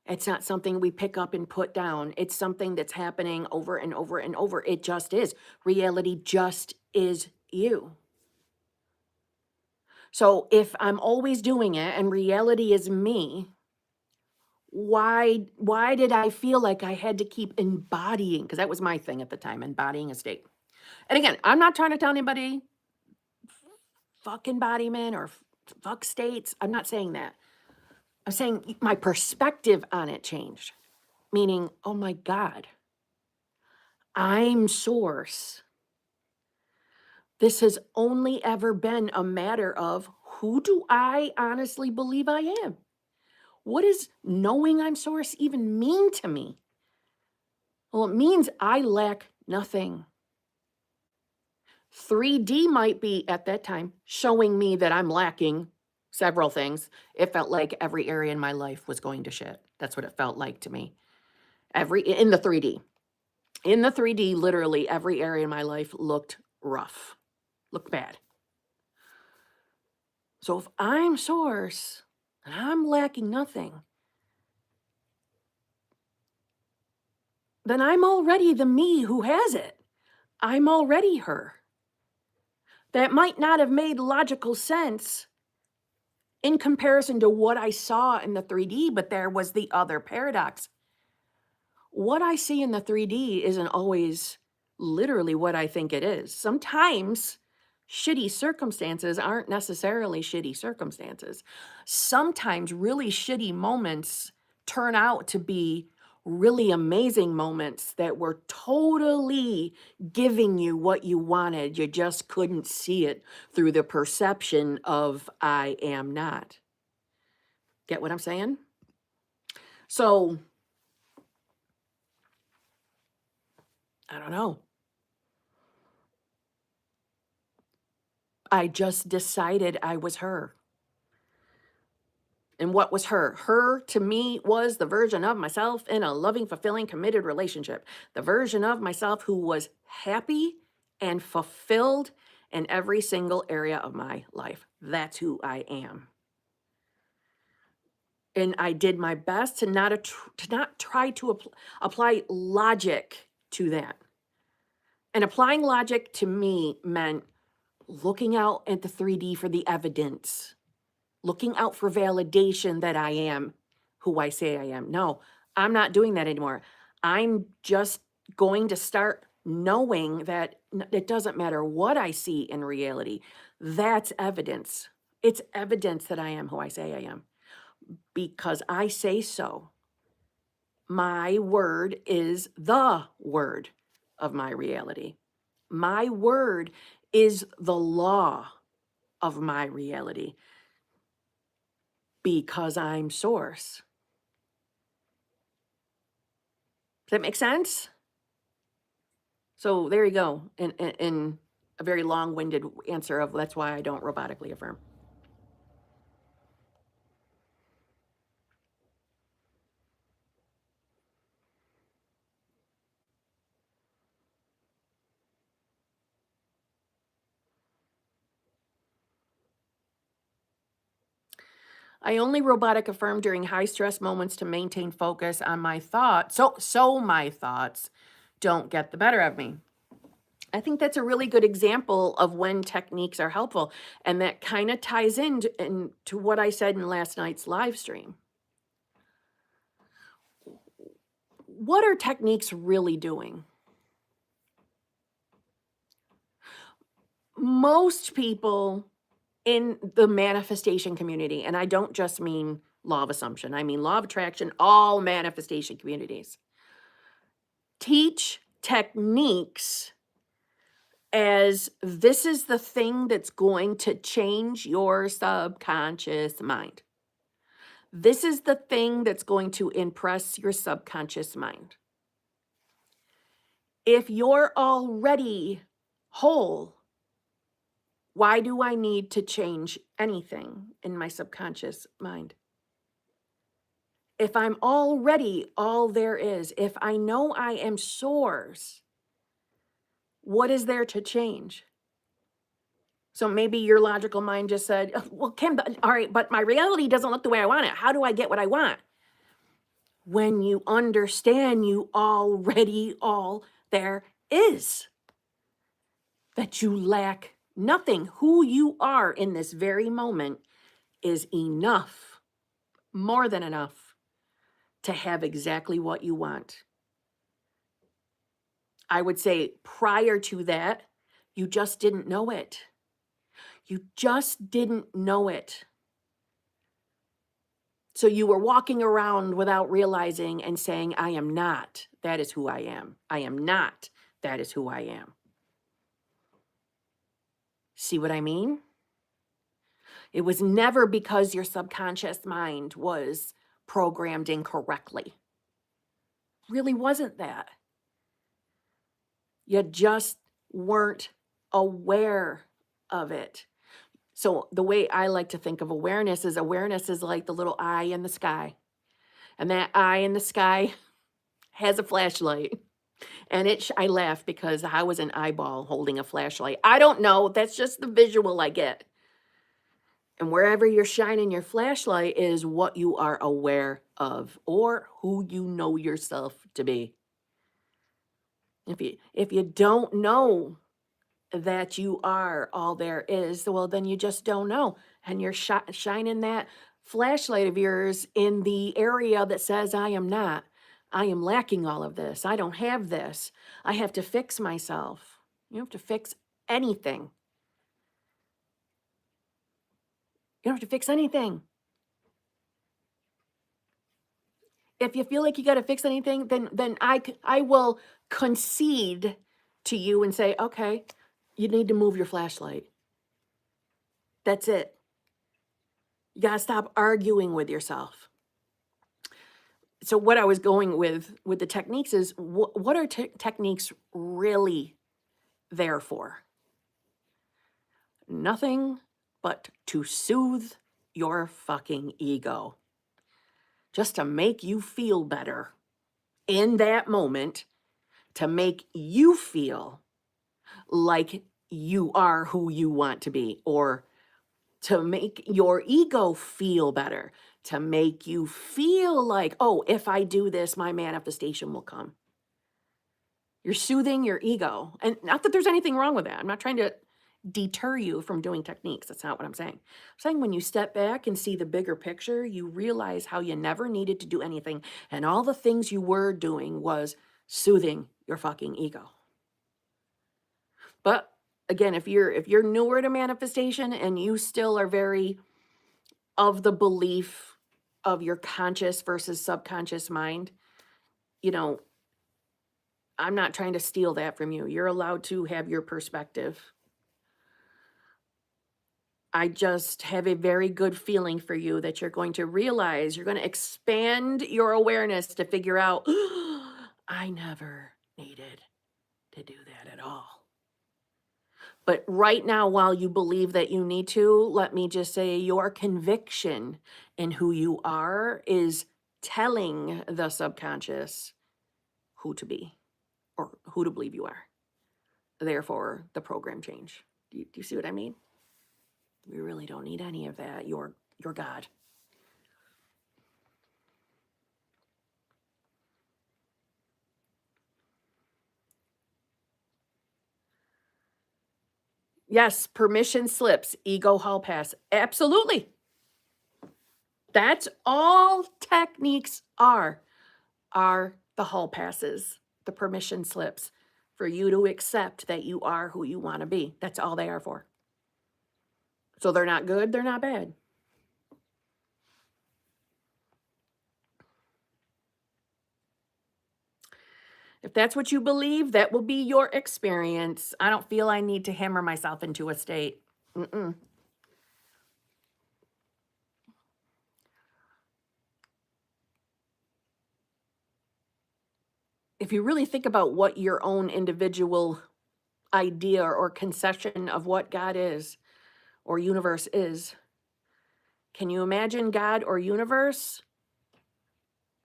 It's not something we pick up and put down. It's something that's happening over and over and over. It just is. Reality just is you. So if I'm always doing it and reality is me, why did I feel like I had to keep embodying? Because that was my thing at the time, embodying a state. And again, I'm not trying to tell anybody fuck embodiment or fuck states. I'm not saying that. I'm saying my perspective on it changed. Meaning, oh my God, I'm source. This has only ever been a matter of who do I honestly believe I am? What does knowing I'm source even mean to me? Well, it means I lack nothing. 3D might be at that time showing me that I'm lacking several things. It felt like every area in my life was going to shit. That's what it felt like to me. In the 3D. In the 3D, literally every area in my life looked rough, looked bad. So if I'm source and I'm lacking nothing, then I'm already the me who has it. I'm already her. That might not have made logical sense in comparison to what I saw in the 3D, but there was the other paradox. What I see in the 3D isn't always literally what I think it is. Sometimes shitty circumstances aren't necessarily shitty circumstances. Sometimes really shitty moments turn out to be really amazing moments that were totally giving you what you wanted. You just couldn't see it through the perception of I am not. Get what I'm saying? So I don't know. I just decided I was her. And what was her? Her to me was the version of myself in a loving, fulfilling, committed relationship. The version of myself who was happy and fulfilled in every single area of my life. That's who I am. And I did my best to not try to apply logic to that. And applying logic to me meant looking out at the 3D for the evidence, looking out for validation that I am who I say I am. No, I'm not doing that anymore. I'm just going to start knowing that it doesn't matter what I see in reality. That's evidence. It's evidence that I am who I say I am because I say so. My word is the word of my reality. My word is the law of my reality because I'm source. Does that make sense? So there you go. In a very long-winded answer of that's why I don't robotically affirm. I only robotic affirm during high stress moments to maintain focus on my thoughts. So my thoughts don't get the better of me. I think that's a really good example of when techniques are helpful. And that kind of ties into what I said in last night's live stream. What are techniques really doing? Most people in the manifestation community, and I don't just mean law of assumption, I mean law of attraction, all manifestation communities, teach techniques as this is the thing that's going to change your subconscious mind. This is the thing that's going to impress your subconscious mind. If you're already whole, why do I need to change anything in my subconscious mind? If I'm already all there is, if I know I am source, what is there to change? So maybe your logical mind just said, "Oh, well, Kim, all right, but my reality doesn't look the way I want it. How do I get what I want?" When you understand you already all there is, that you lack nothing. Who you are in this very moment is enough, more than enough, to have exactly what you want. I would say prior to that, you just didn't know it. You just didn't know it. So you were walking around without realizing and saying, I am not. That is who I am. I am not. That is who I am. See what I mean? It was never because your subconscious mind was programmed incorrectly. Really wasn't that. You just weren't aware of it. So the way I like to think of awareness is like the little eye in the sky. And that eye in the sky has a flashlight. And I laugh because how is an eyeball holding a flashlight? I don't know. That's just the visual I get. And wherever you're shining your flashlight is what you are aware of or who you know yourself to be. If you don't know that you are all there is, well, then you just don't know. And you're shining that flashlight of yours in the area that says, I am not. I am lacking all of this. I don't have this. I have to fix myself. You don't have to fix anything. You don't have to fix anything. If you feel like you got to fix anything, then I will concede to you and say, okay, you need to move your flashlight. That's it. You got to stop arguing with yourself. So what I was going with the techniques is what are techniques really there for? Nothing but to soothe your fucking ego. Just to make you feel better in that moment, to make you feel like you are who you want to be, or to make your ego feel better, to make you feel like, oh, if I do this, my manifestation will come. You're soothing your ego. And not that there's anything wrong with that. I'm not trying to deter you from doing techniques. That's not what I'm saying. I'm saying when you step back and see the bigger picture, you realize how you never needed to do anything. And all the things you were doing was soothing your fucking ego. But again, if you're newer to manifestation and you still are very of the belief of your conscious versus subconscious mind, you know, I'm not trying to steal that from you. You're allowed to have your perspective. I just have a very good feeling for you that you're going to realize, you're going to expand your awareness to figure out, I never needed to do that at all. But right now, while you believe that you need to, let me just say your conviction in who you are is telling the subconscious who to be or who to believe you are. Therefore, the program change. Do you see what I mean? We really don't need any of that. You're God. Yes, permission slips, ego hall pass. Absolutely. That's all techniques are the hall passes, the permission slips for you to accept that you are who you want to be. That's all they are for. So they're not good, they're not bad. If that's what you believe, that will be your experience. I don't feel I need to hammer myself into a state. Mm-mm. If you really think about what your own individual idea or conception of what God is or universe is, can you imagine God or universe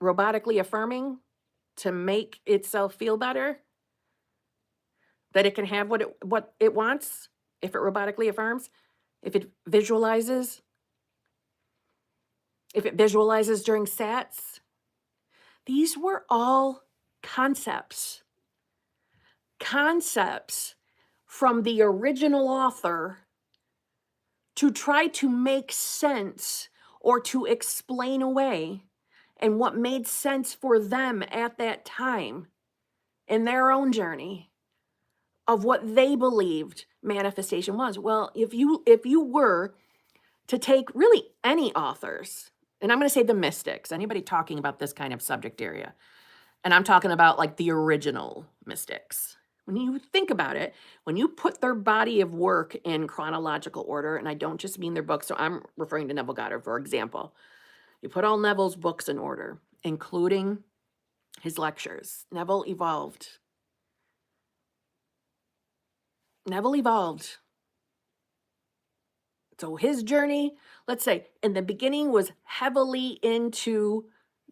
robotically affirming to make itself feel better? That it can have what it wants if it robotically affirms? If it visualizes? If it visualizes during sats? These were all concepts. Concepts from the original author to try to make sense or to explain away and what made sense for them at that time in their own journey of what they believed manifestation was. Well, if you were to take really any authors, and I'm going to say the mystics, anybody talking about this kind of subject area, and I'm talking about like the original mystics. When you think about it, when you put their body of work in chronological order, and I don't just mean their books, so I'm referring to Neville Goddard, for example. You put all Neville's books in order, including his lectures. Neville evolved. Neville evolved. So his journey, let's say, in the beginning was heavily into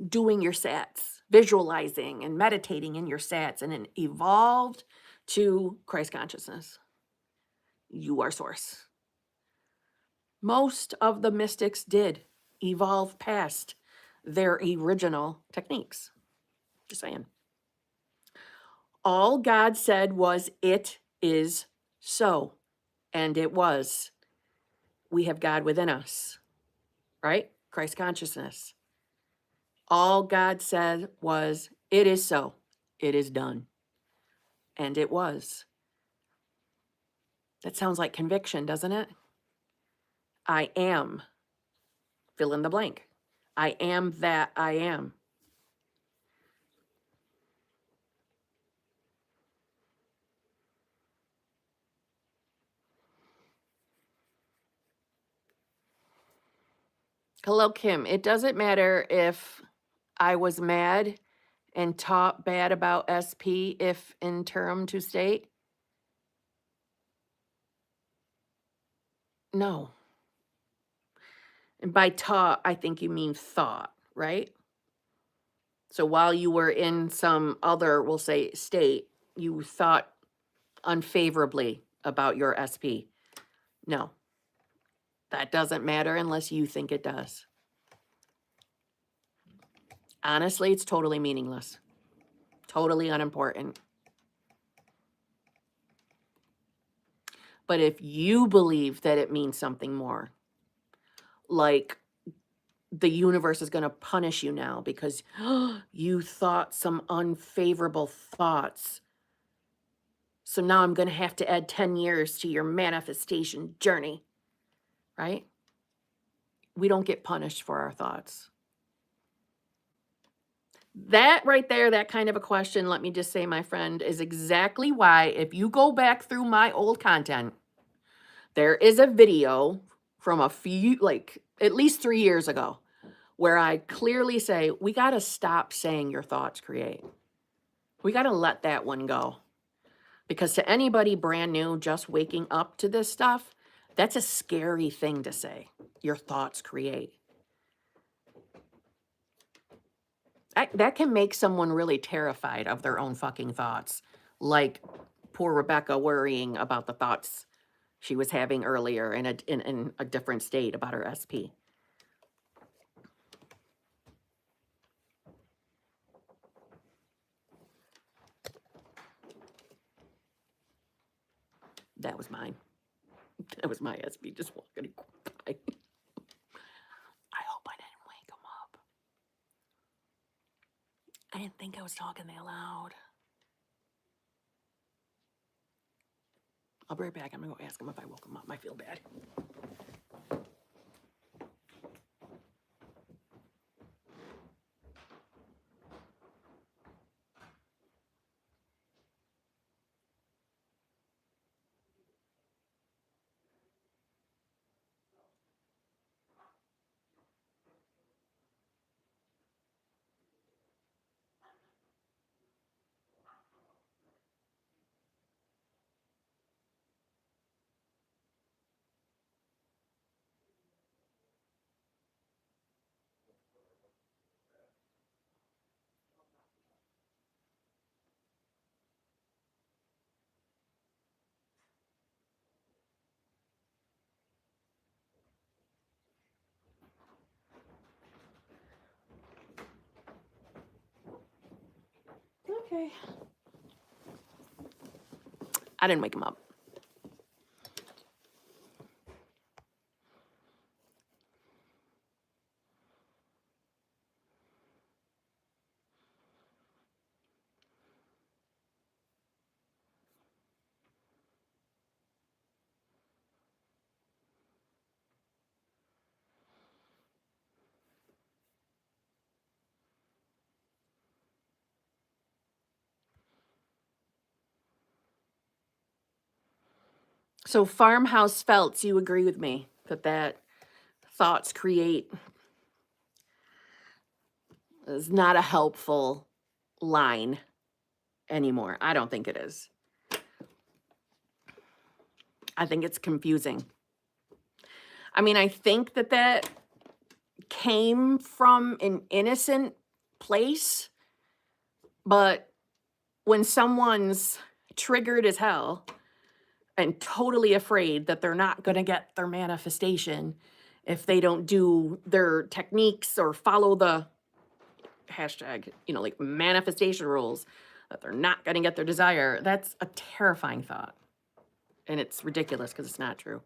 doing your sats, visualizing and meditating in your sats, and then evolved to Christ consciousness. You are source. Most of the mystics did evolve past their original techniques. Just saying. All God said was, it is so. And it was. We have God within us, right? Christ consciousness. All God said was, it is so. It is done. And it was. That sounds like conviction, doesn't it? I am. Fill in the blank. I am that I am. Hello, Kim. It doesn't matter if I was mad and taught bad about SP if interim to state? No. And by taught, I think you mean thought, right? So while you were in some other, we'll say, state, you thought unfavorably about your SP. No, that doesn't matter unless you think it does. Honestly, it's totally meaningless, totally unimportant. But if you believe that it means something more, like the universe is going to punish you now because you thought some unfavorable thoughts. So now I'm going to have to add 10 years to your manifestation journey, right? We don't get punished for our thoughts. That right there, that kind of a question, let me just say, my friend, is exactly why if you go back through my old content, there is a video from a few, like at least 3 years ago, where I clearly say, we got to stop saying your thoughts create. We got to let that one go. Because to anybody brand new, just waking up to this stuff, that's a scary thing to say. Your thoughts create. That can make someone really terrified of their own fucking thoughts. Like poor Rebecca worrying about the thoughts she was having earlier in a different state about her SP. That was mine. That was my SP just walking by. I hope I didn't wake him up. I didn't think I was talking that loud. I'll be right back. I'm going to go ask him if I woke him up. I feel bad. Okay. I didn't wake him up. So farmhouse felts, you agree with me that thoughts create is not a helpful line anymore. I don't think it is. I think it's confusing. I mean, I think that came from an innocent place, but when someone's triggered as hell and totally afraid that they're not going to get their manifestation if they don't do their techniques or follow the hashtag, like manifestation rules, that they're not going to get their desire, that's a terrifying thought. And it's ridiculous because it's not true.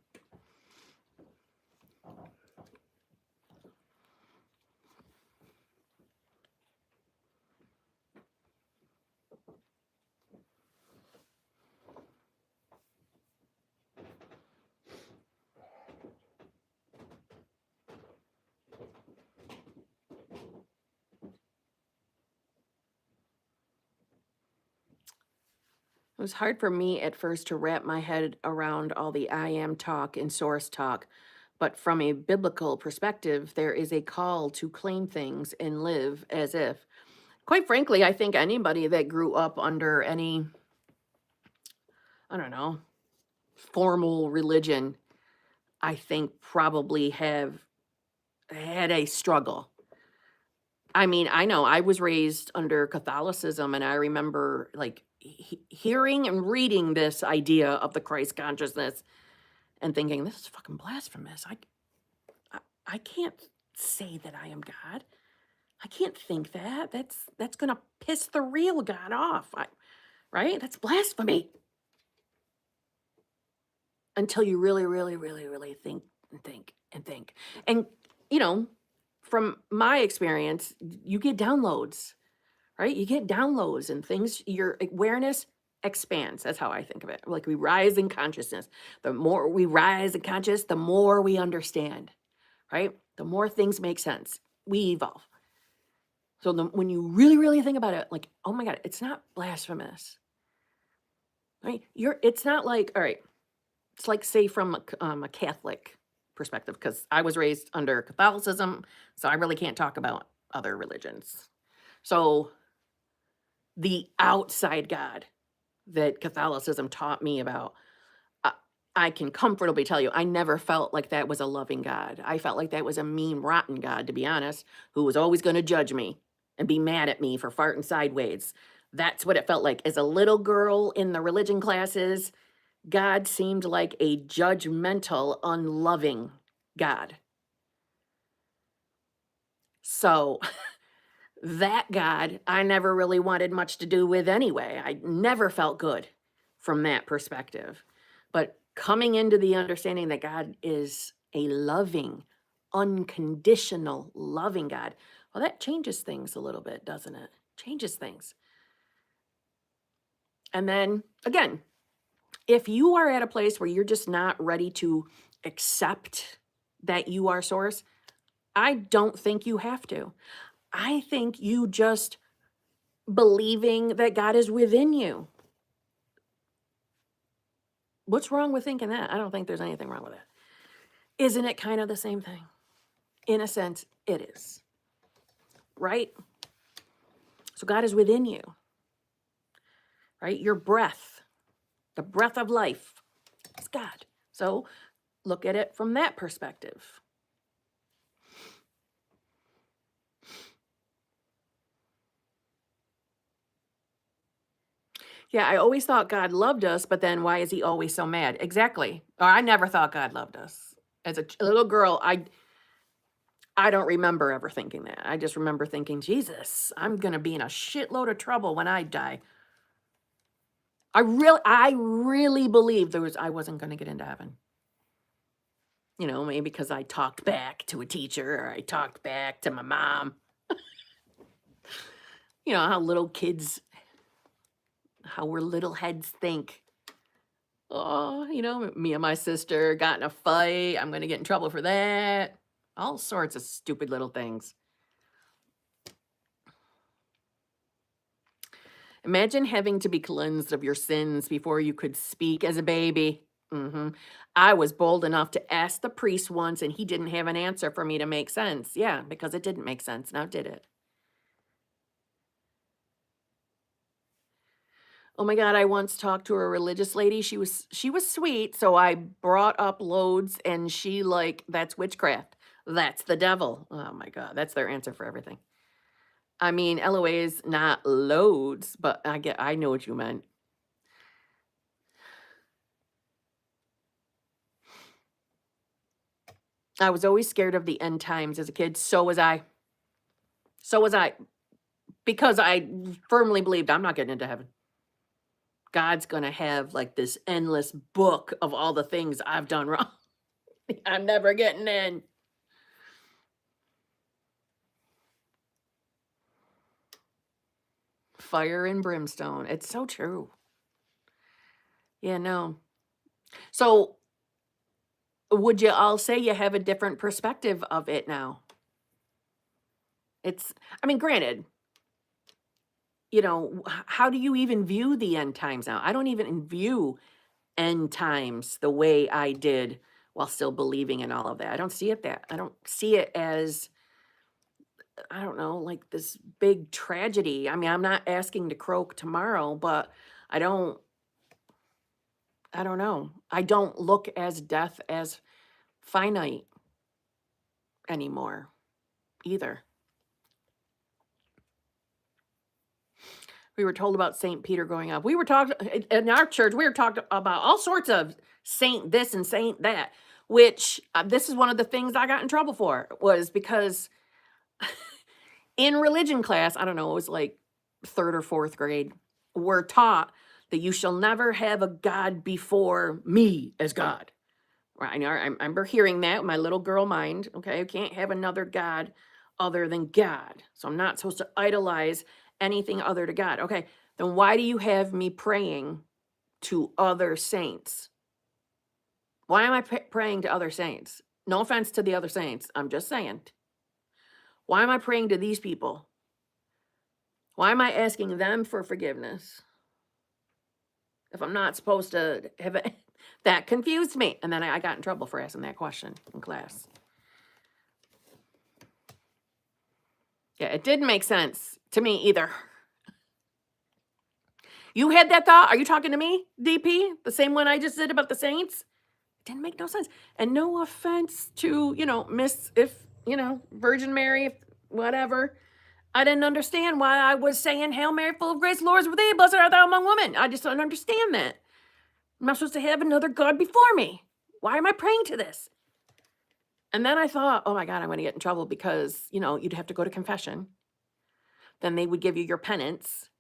It was hard for me at first to wrap my head around all the I am talk and source talk, But from a biblical perspective, there is a call to claim things and live as if. Quite frankly, I think anybody that grew up under any, I don't know, formal religion, I think probably have had a struggle. I mean, I know I was raised under Catholicism, and I remember like hearing and reading this idea of the Christ consciousness and thinking, this is fucking blasphemous. I can't say that I am God. I can't think that. That's gonna piss the real God off. Right? That's blasphemy. Until you really, really, really, really think and think and think. And you know, from my experience, you get downloads, right? You get downloads and things, your awareness expands. That's how I think of it. Like we rise in consciousness. The more we rise in conscious, the more we understand, right? The more things make sense. We evolve. So when you really, really think about it, like, oh my God, it's not blasphemous, right? It's not like, all right, it's like, say, from a Catholic perspective, because I was raised under Catholicism, so I really can't talk about other religions. So the outside God that Catholicism taught me about, I, I can comfortably tell you, I never felt like that was a loving God. I felt like that was a mean, rotten God, to be honest, who was always going to judge me and be mad at me for farting sideways. That's what it felt like. As a little girl in the religion classes, God seemed like a judgmental, unloving God. So that God, I never really wanted much to do with anyway. I never felt good from that perspective. But coming into the understanding that God is a loving, unconditional, loving God, well, that changes things a little bit, doesn't it? Changes things. And then again, if you are at a place where you're just not ready to accept that you are source, I don't think you have to. I think you just believing that God is within you. What's wrong with thinking that? I don't think there's anything wrong with that. Isn't it kind of the same thing? In a sense, it is. Right? So God is within you. Right? Your breath, the breath of life, is God. So look at it from that perspective. Yeah, I always thought God loved us, but then why is he always so mad? Exactly. Or I never thought God loved us. As a little girl, I don't remember ever thinking that. I just remember thinking, Jesus, I'm going to be in a shitload of trouble when I die. I really believed I wasn't going to get into heaven. You know, maybe because I talked back to a teacher or I talked back to my mom. You know, how little kids, how our little heads think. Oh, you know, me and my sister got in a fight. I'm going to get in trouble for that. All sorts of stupid little things. Imagine having to be cleansed of your sins before you could speak as a baby. I was bold enough to ask the priest once, and he didn't have an answer for me to make sense. Yeah, because it didn't make sense. Now, did it? Oh my God, I once talked to a religious lady. She was sweet, so I brought up loads, and she like, that's witchcraft. That's the devil. Oh my God, that's their answer for everything. I mean, LOA is not loads, but I know what you meant. I was always scared of the end times as a kid. So was I. So was I. Because I firmly believed I'm not getting into heaven. God's going to have like this endless book of all the things I've done wrong. I'm never getting in. Fire and brimstone. It's so true. Yeah, no. So would you all say you have a different perspective of it now? I mean, granted, you know, how do you even view the end times now? I don't even view end times the way I did while still believing in all of that. I don't see it as, I don't know, like this big tragedy. I mean, I'm not asking to croak tomorrow, but I don't, I don't know. I don't look as death as finite anymore either. We were told about St. Peter growing up. We were talking in our church, we were talking about all sorts of saint this and saint that, which this is one of the things I got in trouble for, was because in religion class, I don't know, it was like third or fourth grade, we're taught that you shall never have a God before me as God. Right? I remember hearing that in my little girl mind. Okay, I can't have another God other than God. So I'm not supposed to idolize anything other to God. Okay, then why do you have me praying to other saints? Why am I praying to other saints? No offense to the other saints. I'm just saying. Why am I praying to these people? Why am I asking them for forgiveness if I'm not supposed to have it? That confused me. And then I got in trouble for asking that question in class. Yeah, it didn't make sense to me either. You had that thought? Are you talking to me, DP? The same one I just did about the saints? It didn't make no sense. And no offense to, Miss, if, Virgin Mary, if whatever. I didn't understand why I was saying, Hail Mary, full of grace, the Lord is with thee, blessed art thou among women. I just don't understand that. I'm not supposed to have another God before me. Why am I praying to this? And then I thought, oh my God, I'm going to get in trouble because, you'd have to go to confession. Then they would give you your penance.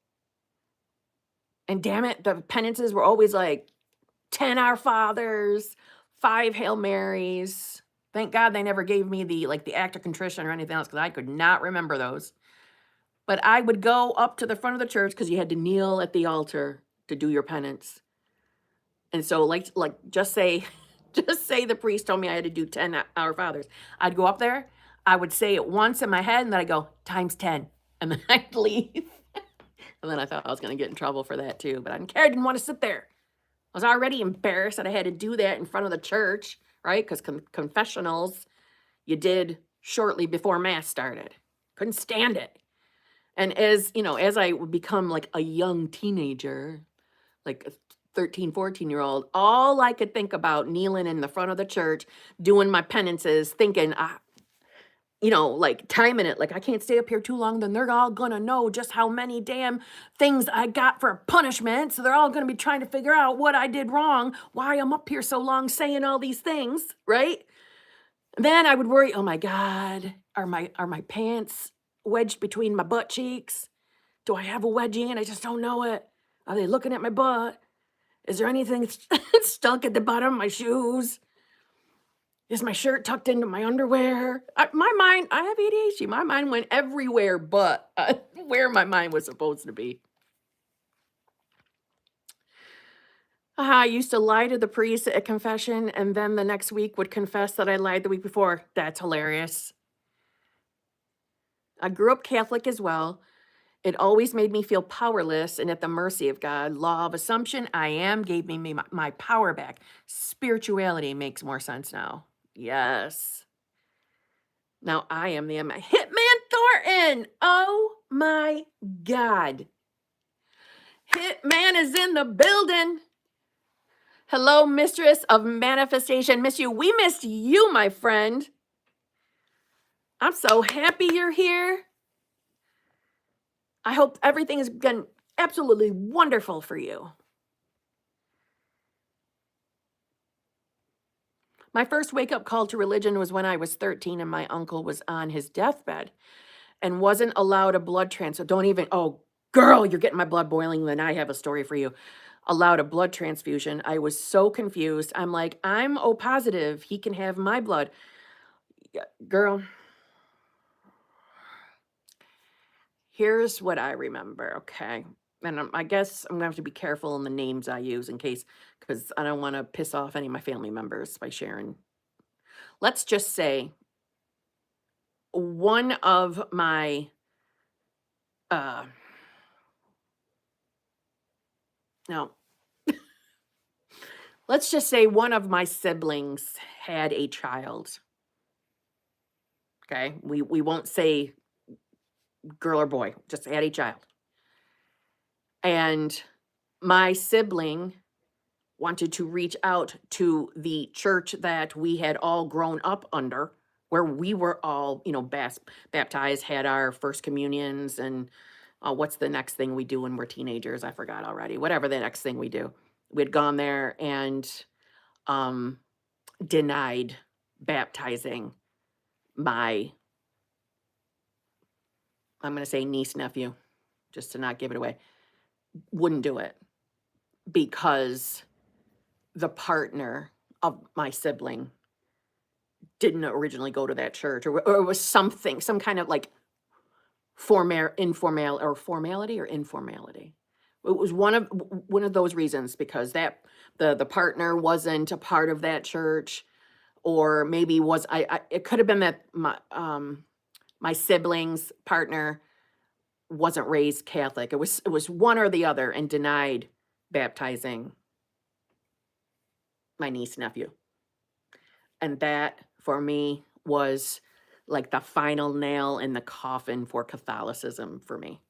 And damn it, the penances were always like 10 Our Fathers, 5 Hail Marys. Thank God they never gave me the act of contrition or anything else, because I could not remember those. But I would go up to the front of the church because you had to kneel at the altar to do your penance. And so just say the priest told me I had to do 10 Our Fathers. I'd go up there, I would say it once in my head, and then I'd go, times 10. And then I'd leave. And then I thought I was going to get in trouble for that too. But I didn't care. I didn't want to sit there. I was already embarrassed that I had to do that in front of the church, right? Because confessionals you did shortly before Mass started. Couldn't stand it. And as I would become like a young teenager, like a 13, 14-year-old, all I could think about kneeling in the front of the church, doing my penances, thinking, timing it, I can't stay up here too long, then they're all gonna know just how many damn things I got for punishment. So they're all gonna be trying to figure out what I did wrong, why I'm up here so long saying all these things, right? Then I would worry, oh my God, are my pants wedged between my butt cheeks? Do I have a wedgie and I just don't know it? Are they looking at my butt? Is there anything stuck at the bottom of my shoes? Is my shirt tucked into my underwear? I have ADHD. My mind went everywhere but where my mind was supposed to be. I used to lie to the priest at confession and then the next week would confess that I lied the week before. That's hilarious. I grew up Catholic as well. It always made me feel powerless and at the mercy of God. Law of assumption, I am, gave me my power back. Spirituality makes more sense now. Yes. Now I am the Hitman Thornton. Oh my God. Hitman is in the building. Hello, mistress of manifestation. Miss you. We missed you, my friend. I'm so happy you're here. I hope everything has been absolutely wonderful for you. My first wake-up call to religion was when I was 13 and my uncle was on his deathbed and wasn't allowed a blood transfusion. Don't even, oh, girl, you're getting my blood boiling. Then I have a story for you. Allowed a blood transfusion. I was so confused. I'm like, I'm O positive. He can have my blood. Yeah, girl, here's what I remember, okay? And I guess I'm going to have to be careful in the names I use in case, because I don't want to piss off any of my family members by sharing. Let's just say one of my, no, let's just say one of my siblings had a child. Okay, we won't say girl or boy, just had a child. And my sibling wanted to reach out to the church that we had all grown up under, where we were all, baptized, had our first communions, and what's the next thing we do when we're teenagers? I forgot already. Whatever the next thing we do. We'd gone there and um, denied baptizing my, I'm going to say niece, nephew, just to not give it away. Wouldn't do it because the partner of my sibling didn't originally go to that church, or it was something, some kind of like formality or informality. It was one of those reasons, because that the partner wasn't a part of that church, or maybe was it could have been that my sibling's partner wasn't raised Catholic. It was one or the other, and denied baptizing my niece, nephew. And that, for me, was like the final nail in the coffin for Catholicism for me.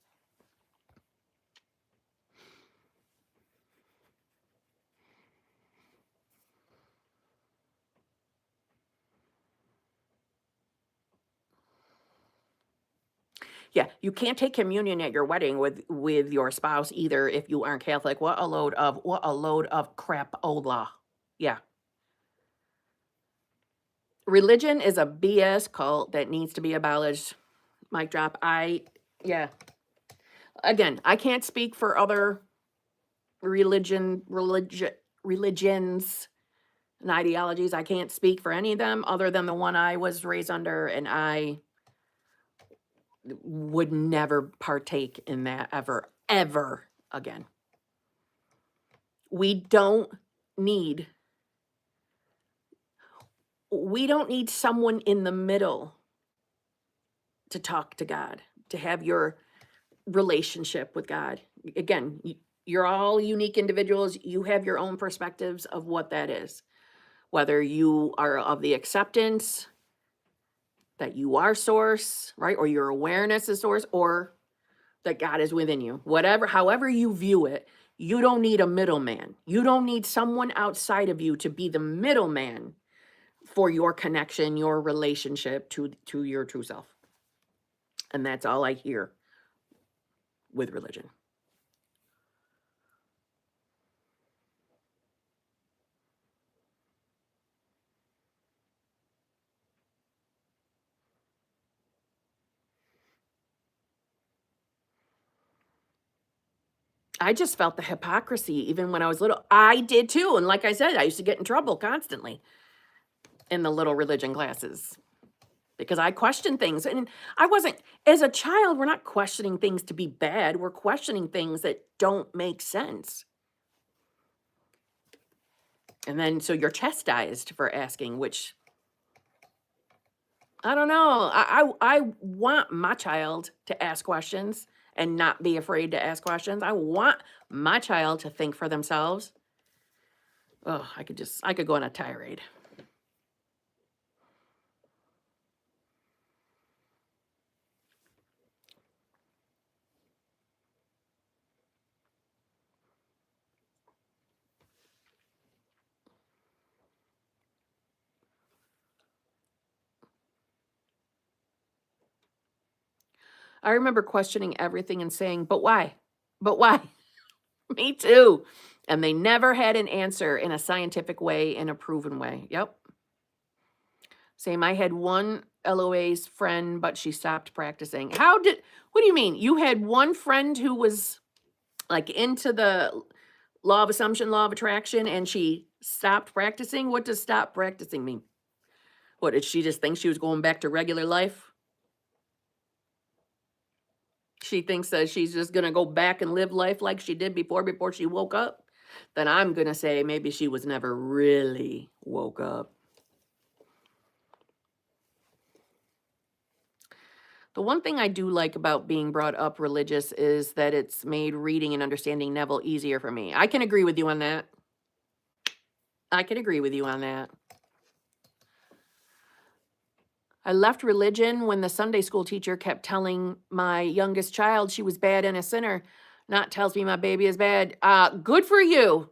Yeah, you can't take communion at your wedding with your spouse either if you aren't Catholic. What a load of crapola. Yeah. Religion is a BS cult that needs to be abolished. Mic drop. Yeah. Again, I can't speak for other religions and ideologies. I can't speak for any of them other than the one I was raised under, and I would never partake in that ever again. We don't need someone in the middle to talk to God, to have your relationship with God. Again, you're all unique individuals. You have your own perspectives of what that is. Whether you are of the acceptance that you are source, right? Or your awareness is source, or that God is within you. However you view it, you don't need a middleman. You don't need someone outside of you to be the middleman for your connection, your relationship to your true self. And that's all I hear with religion. I just felt the hypocrisy even when I was little. I did too. And like I said, I used to get in trouble constantly in the little religion classes because I questioned things. And I wasn't, as a child, we're not questioning things to be bad. We're questioning things that don't make sense. And then, so you're chastised for asking, which, I don't know. I want my child to ask questions and not be afraid to ask questions. I want my child to think for themselves. Oh, I could go on a tirade. I remember questioning everything and saying, but why? But why? Me too. And they never had an answer in a scientific way, in a proven way. Yep. Same. I had one LOA's friend, but she stopped practicing. What do you mean? You had one friend who was like into the law of assumption, law of attraction, and she stopped practicing? What does stop practicing mean? What, did she just think she was going back to regular life? She thinks that she's just going to go back and live life like she did before she woke up? Then I'm going to say maybe she was never really woke up. The one thing I do like about being brought up religious is that it's made reading and understanding Neville easier for me. I can agree with you on that. I can agree with you on that. I left religion when the Sunday school teacher kept telling my youngest child she was bad and a sinner. Not tells me my baby is bad. Good for you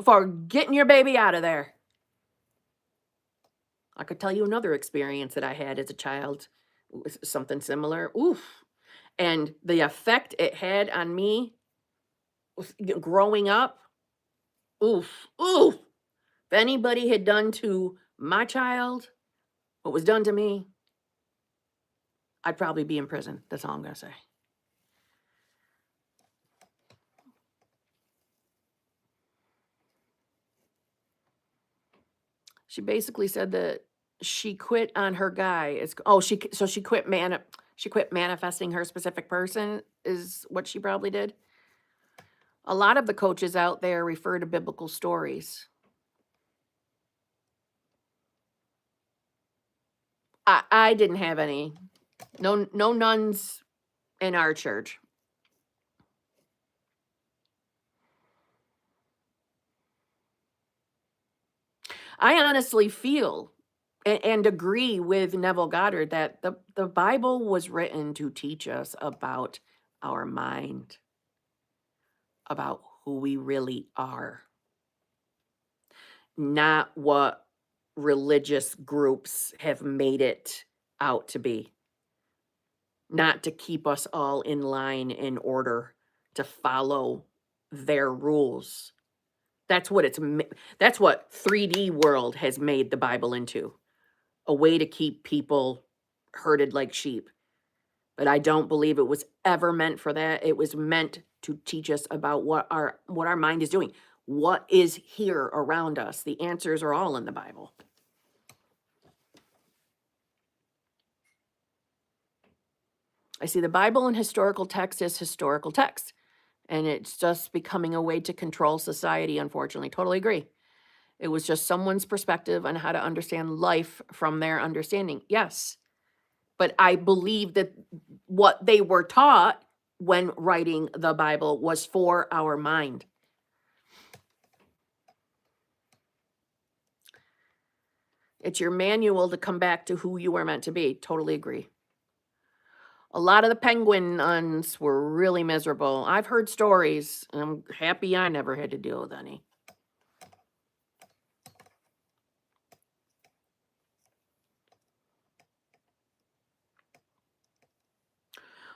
for getting your baby out of there. I could tell you another experience that I had as a child with something similar. Oof. And the effect it had on me growing up. Oof. Oof. If anybody had done to my child what was done to me, I'd probably be in prison. That's all I'm going to say. She basically said that she quit on her guy. She quit manifesting her specific person is what she probably did. A lot of the coaches out there refer to biblical stories. I didn't have any. No nuns in our church. I honestly feel and agree with Neville Goddard that the Bible was written to teach us about our mind, about who we really are, not what religious groups have made it out to be, not to keep us all in line in order to follow their rules. That's what that's what 3D world has made the Bible into, a way to keep people herded like sheep. But I don't believe it was ever meant for that. It was meant to teach us about what our mind is doing, what is here around us. The answers are all in the Bible. I see the Bible and historical text as historical text, and it's just becoming a way to control society, unfortunately. Totally agree. It was just someone's perspective on how to understand life from their understanding. Yes. But I believe that what they were taught when writing the Bible was for our mind. It's your manual to come back to who you are meant to be. Totally agree. A lot of the penguin nuns were really miserable. I've heard stories, and I'm happy I never had to deal with any.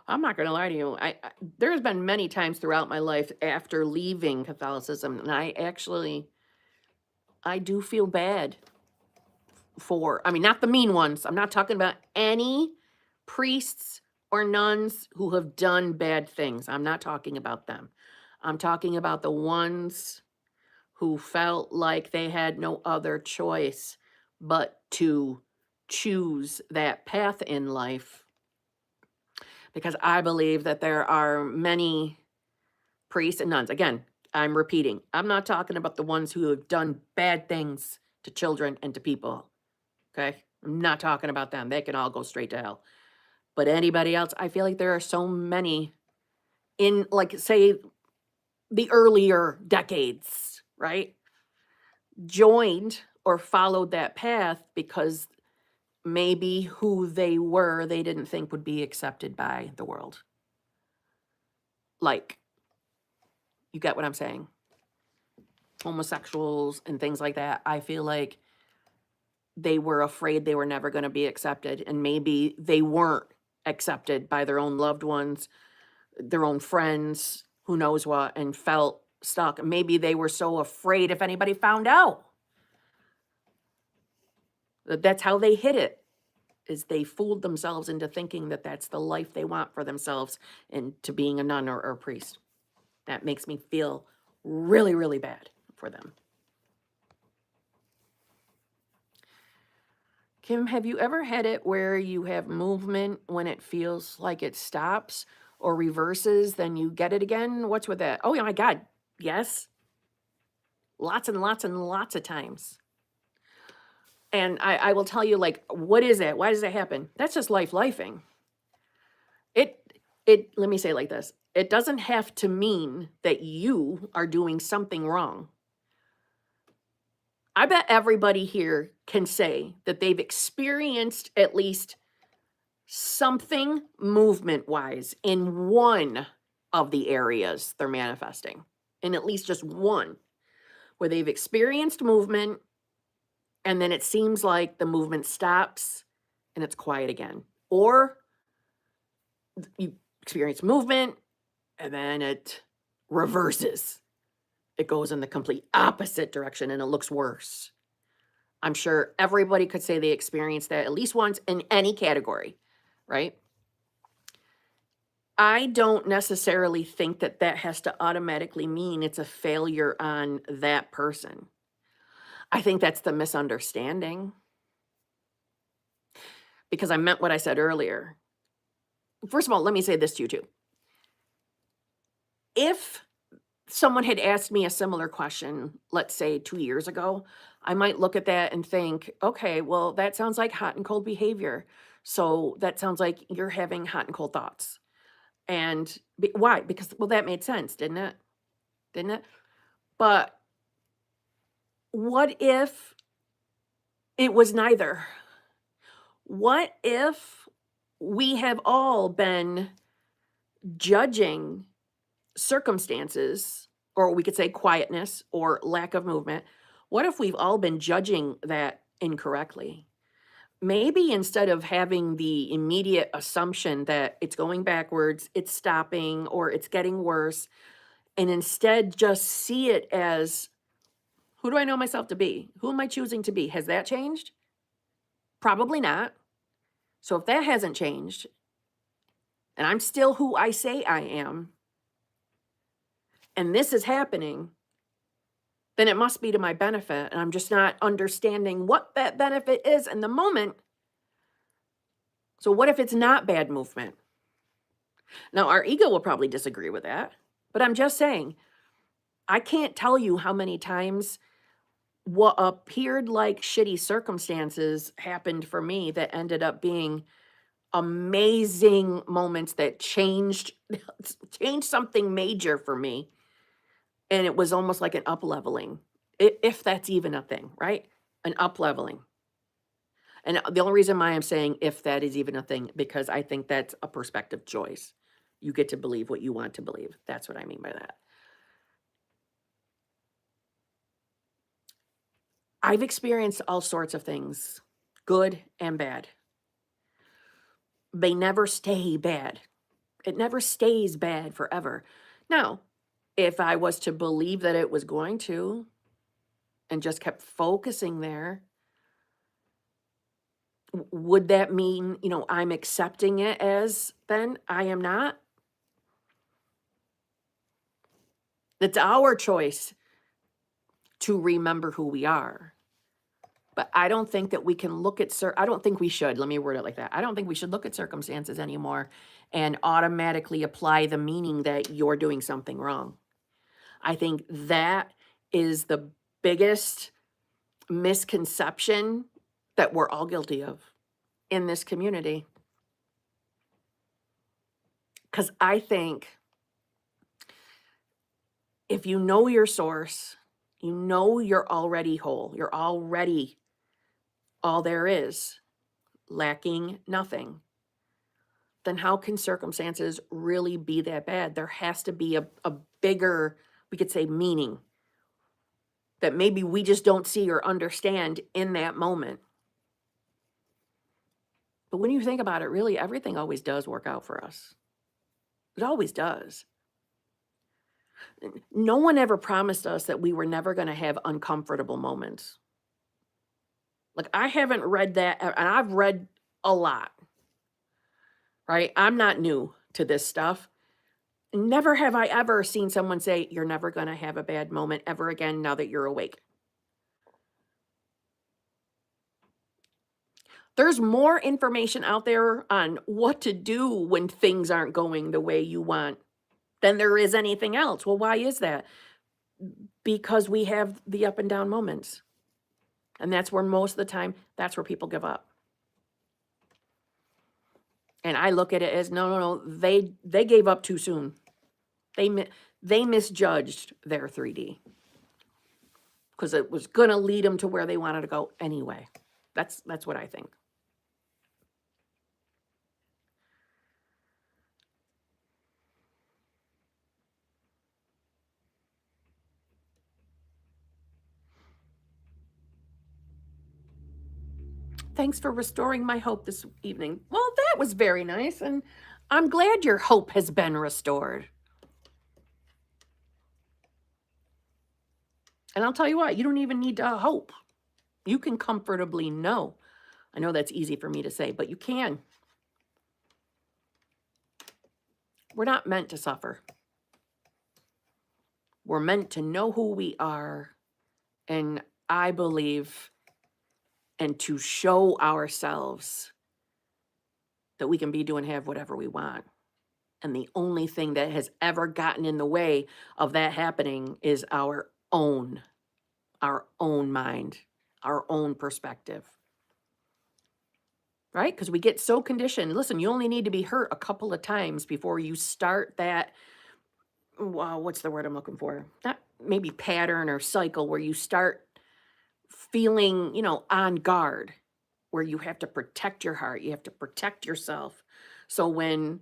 I'm not going to lie to you. There's been many times throughout my life after leaving Catholicism, and I do feel bad for, not the mean ones. I'm not talking about any priests or nuns who have done bad things. I'm not talking about them. I'm talking about the ones who felt like they had no other choice but to choose that path in life. Because I believe that there are many priests and nuns. Again, I'm repeating, I'm not talking about the ones who have done bad things to children and to people. Okay? I'm not talking about them. They can all go straight to hell. But anybody else, I feel like there are so many in, like, say, the earlier decades, right? Joined or followed that path because maybe who they were, they didn't think would be accepted by the world. Like, you get what I'm saying? Homosexuals and things like that. I feel like they were afraid they were never going to be accepted, and maybe they weren't accepted by their own loved ones, their own friends, who knows what, and felt stuck. Maybe they were so afraid if anybody found out. That's how they hid it, is they fooled themselves into thinking that that's the life they want for themselves and to being a nun or a priest. That makes me feel really, really bad for them. Kim, have you ever had it where you have movement when it feels like it stops or reverses, then you get it again? What's with that? Oh, yeah, my God. Yes. Lots and lots and lots of times. And I will tell you, like, what is it? Why does that happen? That's just lifing. Let me say it like this. It doesn't have to mean that you are doing something wrong. I bet everybody here can say that they've experienced at least something movement-wise in one of the areas they're manifesting, in at least just one, where they've experienced movement, and then it seems like the movement stops and it's quiet again. Or you experience movement and then it reverses. It goes in the complete opposite direction and it looks worse. I'm sure everybody could say they experienced that at least once in any category, right? I don't necessarily think that that has to automatically mean it's a failure on that person. I think that's the misunderstanding. Because I meant what I said earlier. First of all, let me say this to you too. If someone had asked me a similar question, let's say 2 years ago, I might look at that and think, okay, well, that sounds like hot and cold behavior. So that sounds like you're having hot and cold thoughts. And why? Because, well, that made sense, didn't it? Didn't it? But what if it was neither? What if we have all been judging circumstances, or we could say quietness or lack of movement? What if we've all been judging that incorrectly? Maybe instead of having the immediate assumption that it's going backwards, it's stopping, or it's getting worse, and instead just see it as, who do I know myself to be? Who am I choosing to be? Has that changed? Probably not. So if that hasn't changed, and I'm still who I say I am, and this is happening, then it must be to my benefit, and I'm just not understanding what that benefit is in the moment. So what if it's not bad movement? Now, our ego will probably disagree with that, but I'm just saying, I can't tell you how many times what appeared like shitty circumstances happened for me that ended up being amazing moments that changed something major for me. And it was almost like an up-leveling, if that's even a thing, right? An up-leveling. And the only reason why I'm saying if that is even a thing, because I think that's a perspective choice. You get to believe what you want to believe. That's what I mean by that. I've experienced all sorts of things, good and bad. They never stay bad. It never stays bad forever. Now, if I was to believe that it was going to and just kept focusing there, would that mean, I'm accepting it as then I am not? It's our choice to remember who we are. But I don't think that we can look at, I don't think we should, let me word it like that. I don't think we should look at circumstances anymore and automatically apply the meaning that you're doing something wrong. I think that is the biggest misconception that we're all guilty of in this community. Because I think if you know your source, you know you're already whole, you're already all there is, lacking nothing, then how can circumstances really be that bad? There has to be a bigger, we could say, meaning that maybe we just don't see or understand in that moment. But when you think about it, really, everything always does work out for us. It always does. No one ever promised us that we were never going to have uncomfortable moments. Like, I haven't read that, and I've read a lot, right? I'm not new to this stuff. Never have I ever seen someone say, you're never going to have a bad moment ever again now that you're awake. There's more information out there on what to do when things aren't going the way you want than there is anything else. Well, why is that? Because we have the up and down moments. And that's where most of the time, that's where people give up. And I look at it as, no, they gave up too soon. They misjudged their 3D. because it was going to lead them to where they wanted to go anyway. That's what I think. Thanks for restoring my hope this evening. Well, that was very nice, and I'm glad your hope has been restored. And I'll tell you what, you don't even need to hope. You can comfortably know. I know that's easy for me to say, but you can. We're not meant to suffer. We're meant to know who we are, and I believe, and to show ourselves that we can be, do, and have whatever we want. And the only thing that has ever gotten in the way of that happening is our own mind, our own perspective. Right? Because we get so conditioned. Listen, you only need to be hurt a couple of times before you start that, well, what's the word I'm looking for? Not maybe pattern or cycle where you start feeling, on guard, where you have to protect your heart, you have to protect yourself. So when,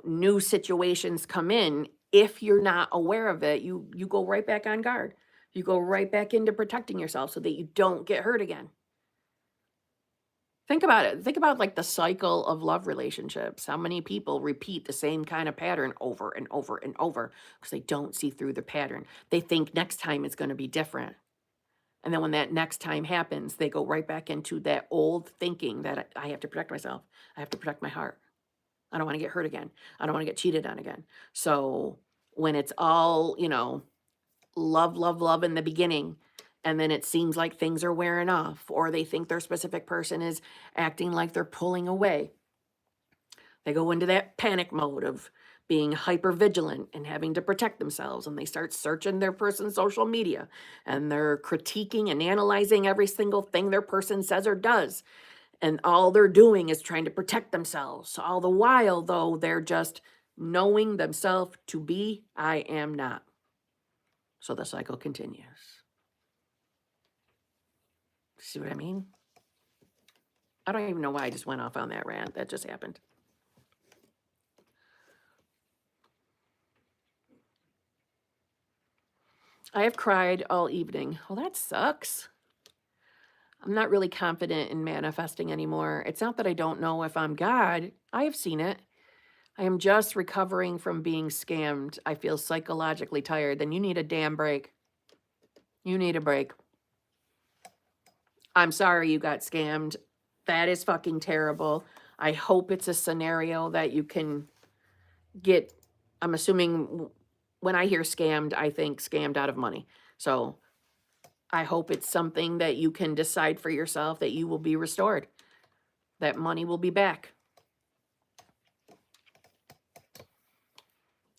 new situations come in, if you're not aware of it, you go right back on guard. You go right back into protecting yourself so that you don't get hurt again. Think about it. Think about like the cycle of love relationships. How many people repeat the same kind of pattern over and over and over because they don't see through the pattern. They think next time it's going to be different. And then when that next time happens, they go right back into that old thinking that I have to protect myself. I have to protect my heart. I don't want to get hurt again. I don't want to get cheated on again. So when it's all, love, love, love in the beginning, and then it seems like things are wearing off, or they think their specific person is acting like they're pulling away, they go into that panic mode of being hyper vigilant and having to protect themselves. And they start searching their person's social media and they're critiquing and analyzing every single thing their person says or does. And all they're doing is trying to protect themselves. All the while, though, they're just knowing themselves to be, I am not. So the cycle continues. See what I mean? I don't even know why I just went off on that rant. That just happened. I have cried all evening. Well, that sucks. I'm not really confident in manifesting anymore. It's not that I don't know if I'm God. I have seen it. I am just recovering from being scammed. I feel psychologically tired. Then you need a damn break. You need a break. I'm sorry you got scammed. That is fucking terrible. I hope it's a scenario that you can get. I'm assuming when I hear scammed, I think scammed out of money. So I hope it's something that you can decide for yourself that you will be restored. That money will be back.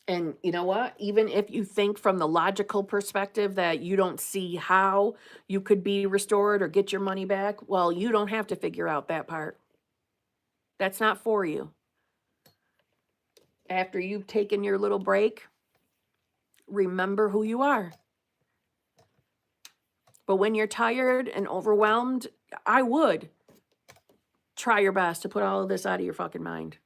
And you know what? Even if you think from the logical perspective that you don't see how you could be restored or get your money back, well, you don't have to figure out that part. That's not for you. After you've taken your little break, remember who you are. But when you're tired and overwhelmed, I would try your best to put all of this out of your fucking mind.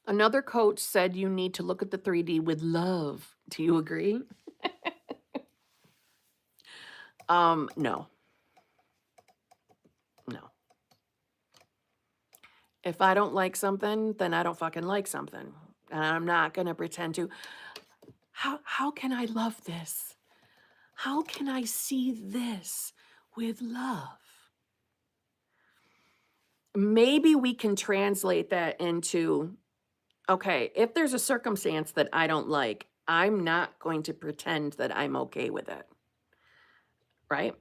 Another coach said you need to look at the 3D with love. Do you agree? No. No. If I don't like something, then I don't fucking like something. And I'm not going to pretend to. How can I love this? How can I see this with love? Maybe we can translate that into, okay, if there's a circumstance that I don't like, I'm not going to pretend that I'm okay with it. Right?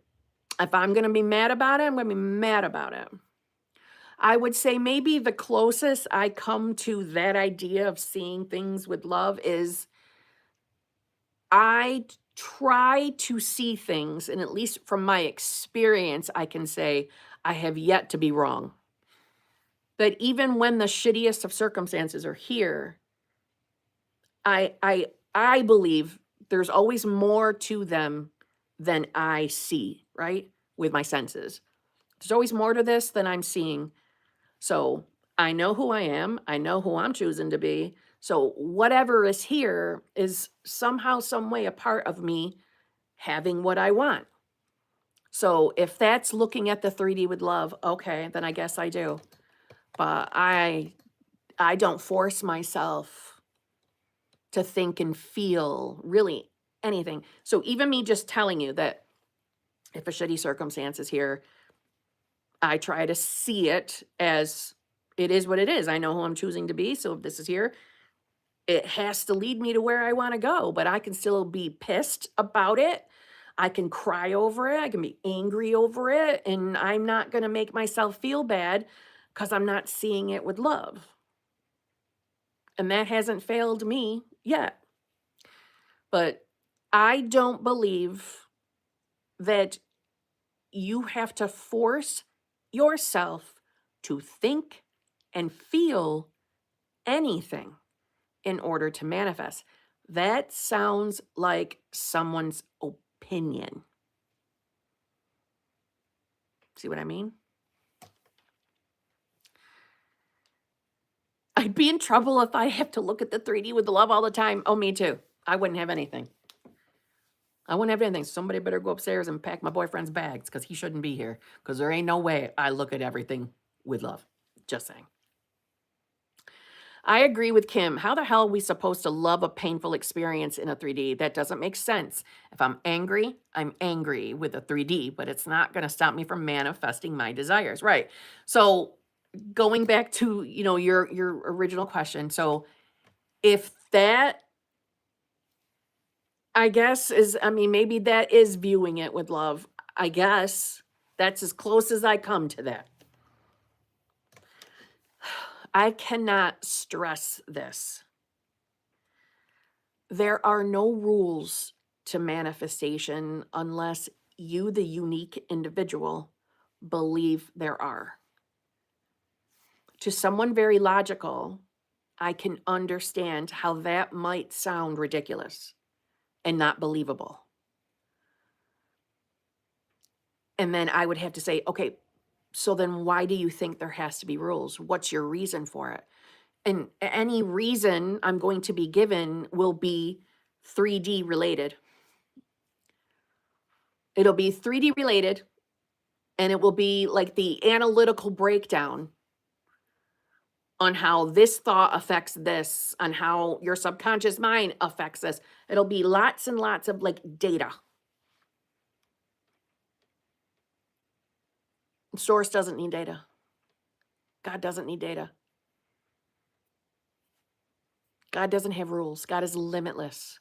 If I'm going to be mad about it, I'm going to be mad about it. I would say maybe the closest I come to that idea of seeing things with love is try to see things, and at least from my experience, I can say I have yet to be wrong. That even when the shittiest of circumstances are here, I believe there's always more to them than I see, right? With my senses. There's always more to this than I'm seeing. So I know who I am. I know who I'm choosing to be. So whatever is here is somehow, some way a part of me having what I want. So if that's looking at the 3D with love, okay, then I guess I do. But I don't force myself to think and feel really anything. So even me just telling you that if a shitty circumstance is here, I try to see it as it is what it is. I know who I'm choosing to be. So if this is here, it has to lead me to where I want to go, but I can still be pissed about it. I can cry over it. I can be angry over it. And I'm not going to make myself feel bad because I'm not seeing it with love. And that hasn't failed me yet. But I don't believe that you have to force yourself to think and feel anything in order to manifest. That sounds like someone's opinion. See what I mean? I'd be in trouble if I have to look at the 3D with the love all the time. Oh, me too. I wouldn't have anything. I wouldn't have anything. Somebody better go upstairs and pack my boyfriend's bags because he shouldn't be here. Because there ain't no way I look at everything with love. Just saying. I agree with Kim. How the hell are we supposed to love a painful experience in a 3D? That doesn't make sense. If I'm angry with a 3D, but it's not going to stop me from manifesting my desires. Right. So going back to, your original question. So if that, I guess maybe that is viewing it with love. I guess that's as close as I come to that. I cannot stress this. There are no rules to manifestation unless you, the unique individual, believe there are. To someone very logical, I can understand how that might sound ridiculous and not believable. And then I would have to say, okay, so then why do you think there has to be rules? What's your reason for it? And any reason I'm going to be given will be 3D related. It'll be 3D related, and it will be like the analytical breakdown on how this thought affects this, on how your subconscious mind affects this. It'll be lots and lots of like data. Source doesn't need data. God doesn't need data. God doesn't have rules. God is limitless.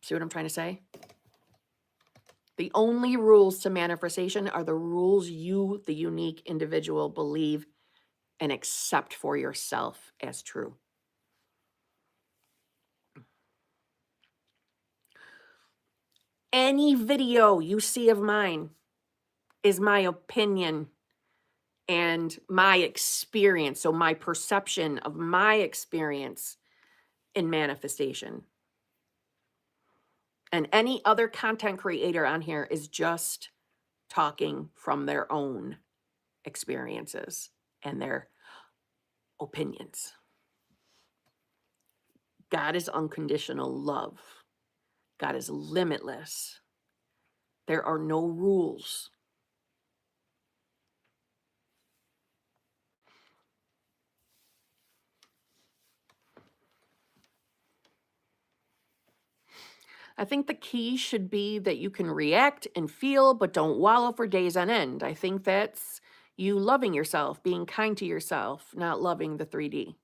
See what I'm trying to say? The only rules to manifestation are the rules you, the unique individual, believe and accept for yourself as true. Any video you see of mine is my opinion and my experience. So my perception of my experience in manifestation. And any other content creator on here is just talking from their own experiences and their opinions. God is unconditional love. God is limitless. There are no rules. I think the key should be that you can react and feel, but don't wallow for days on end. I think that's you loving yourself, being kind to yourself, not loving the 3D.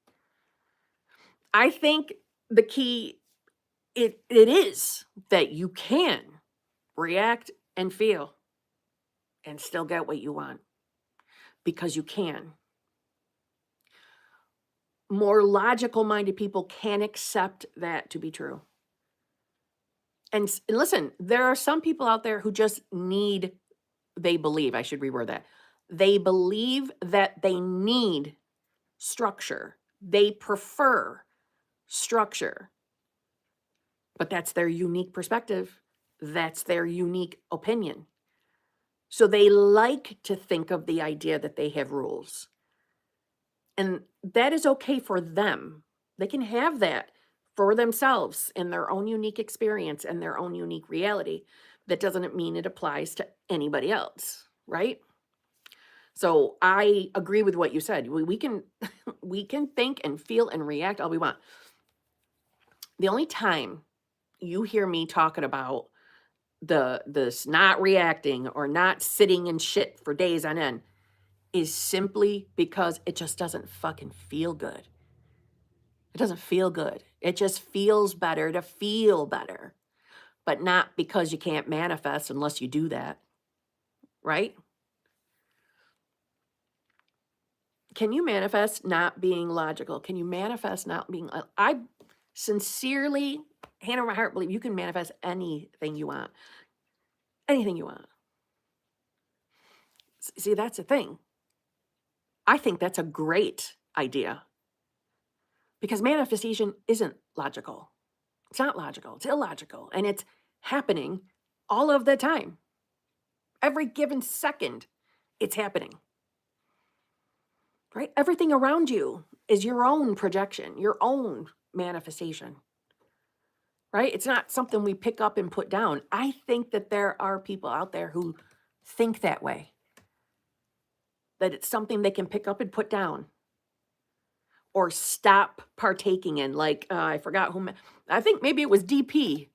I think the key, it is that you can react and feel and still get what you want. because you can. More logical-minded people can accept that to be true. And listen, there are some people out there who just they believe, I should reword that. They believe that they need structure. They prefer structure. But that's their unique perspective. That's their unique opinion. So they like to think of the idea that they have rules. And that is okay for them. They can have that for themselves in their own unique experience and their own unique reality. That doesn't mean it applies to anybody else, right? So I agree with what you said. We can we can think and feel and react all we want. The only time you hear me talking about this not reacting or not sitting in shit for days on end is simply because it just doesn't fucking feel good. It doesn't feel good. It just feels better to feel better, but not because you can't manifest unless you do that, right? Can you manifest not being logical? Can you manifest not being, I sincerely, hand on my heart, believe you can manifest anything you want. Anything you want. See, that's the thing. I think that's a great idea because manifestation isn't logical. It's not logical. It's illogical. And it's happening all of the time. Every given second, it's happening. Right? Everything around you is your own projection, your own manifestation. Right? It's not something we pick up and put down. I think that there are people out there who think that way. That it's something they can pick up and put down or stop partaking in. Like, I forgot who, I think maybe it was DP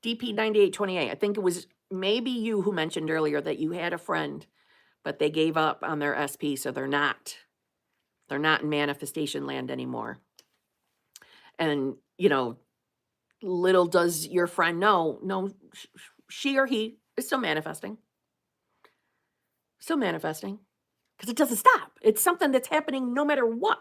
9828. I think it was maybe you who mentioned earlier that you had a friend, but they gave up on their SP, so they're not in manifestation land anymore. And, little does your friend know, no, she or he is still manifesting. Still manifesting. Because it doesn't stop. It's something that's happening no matter what.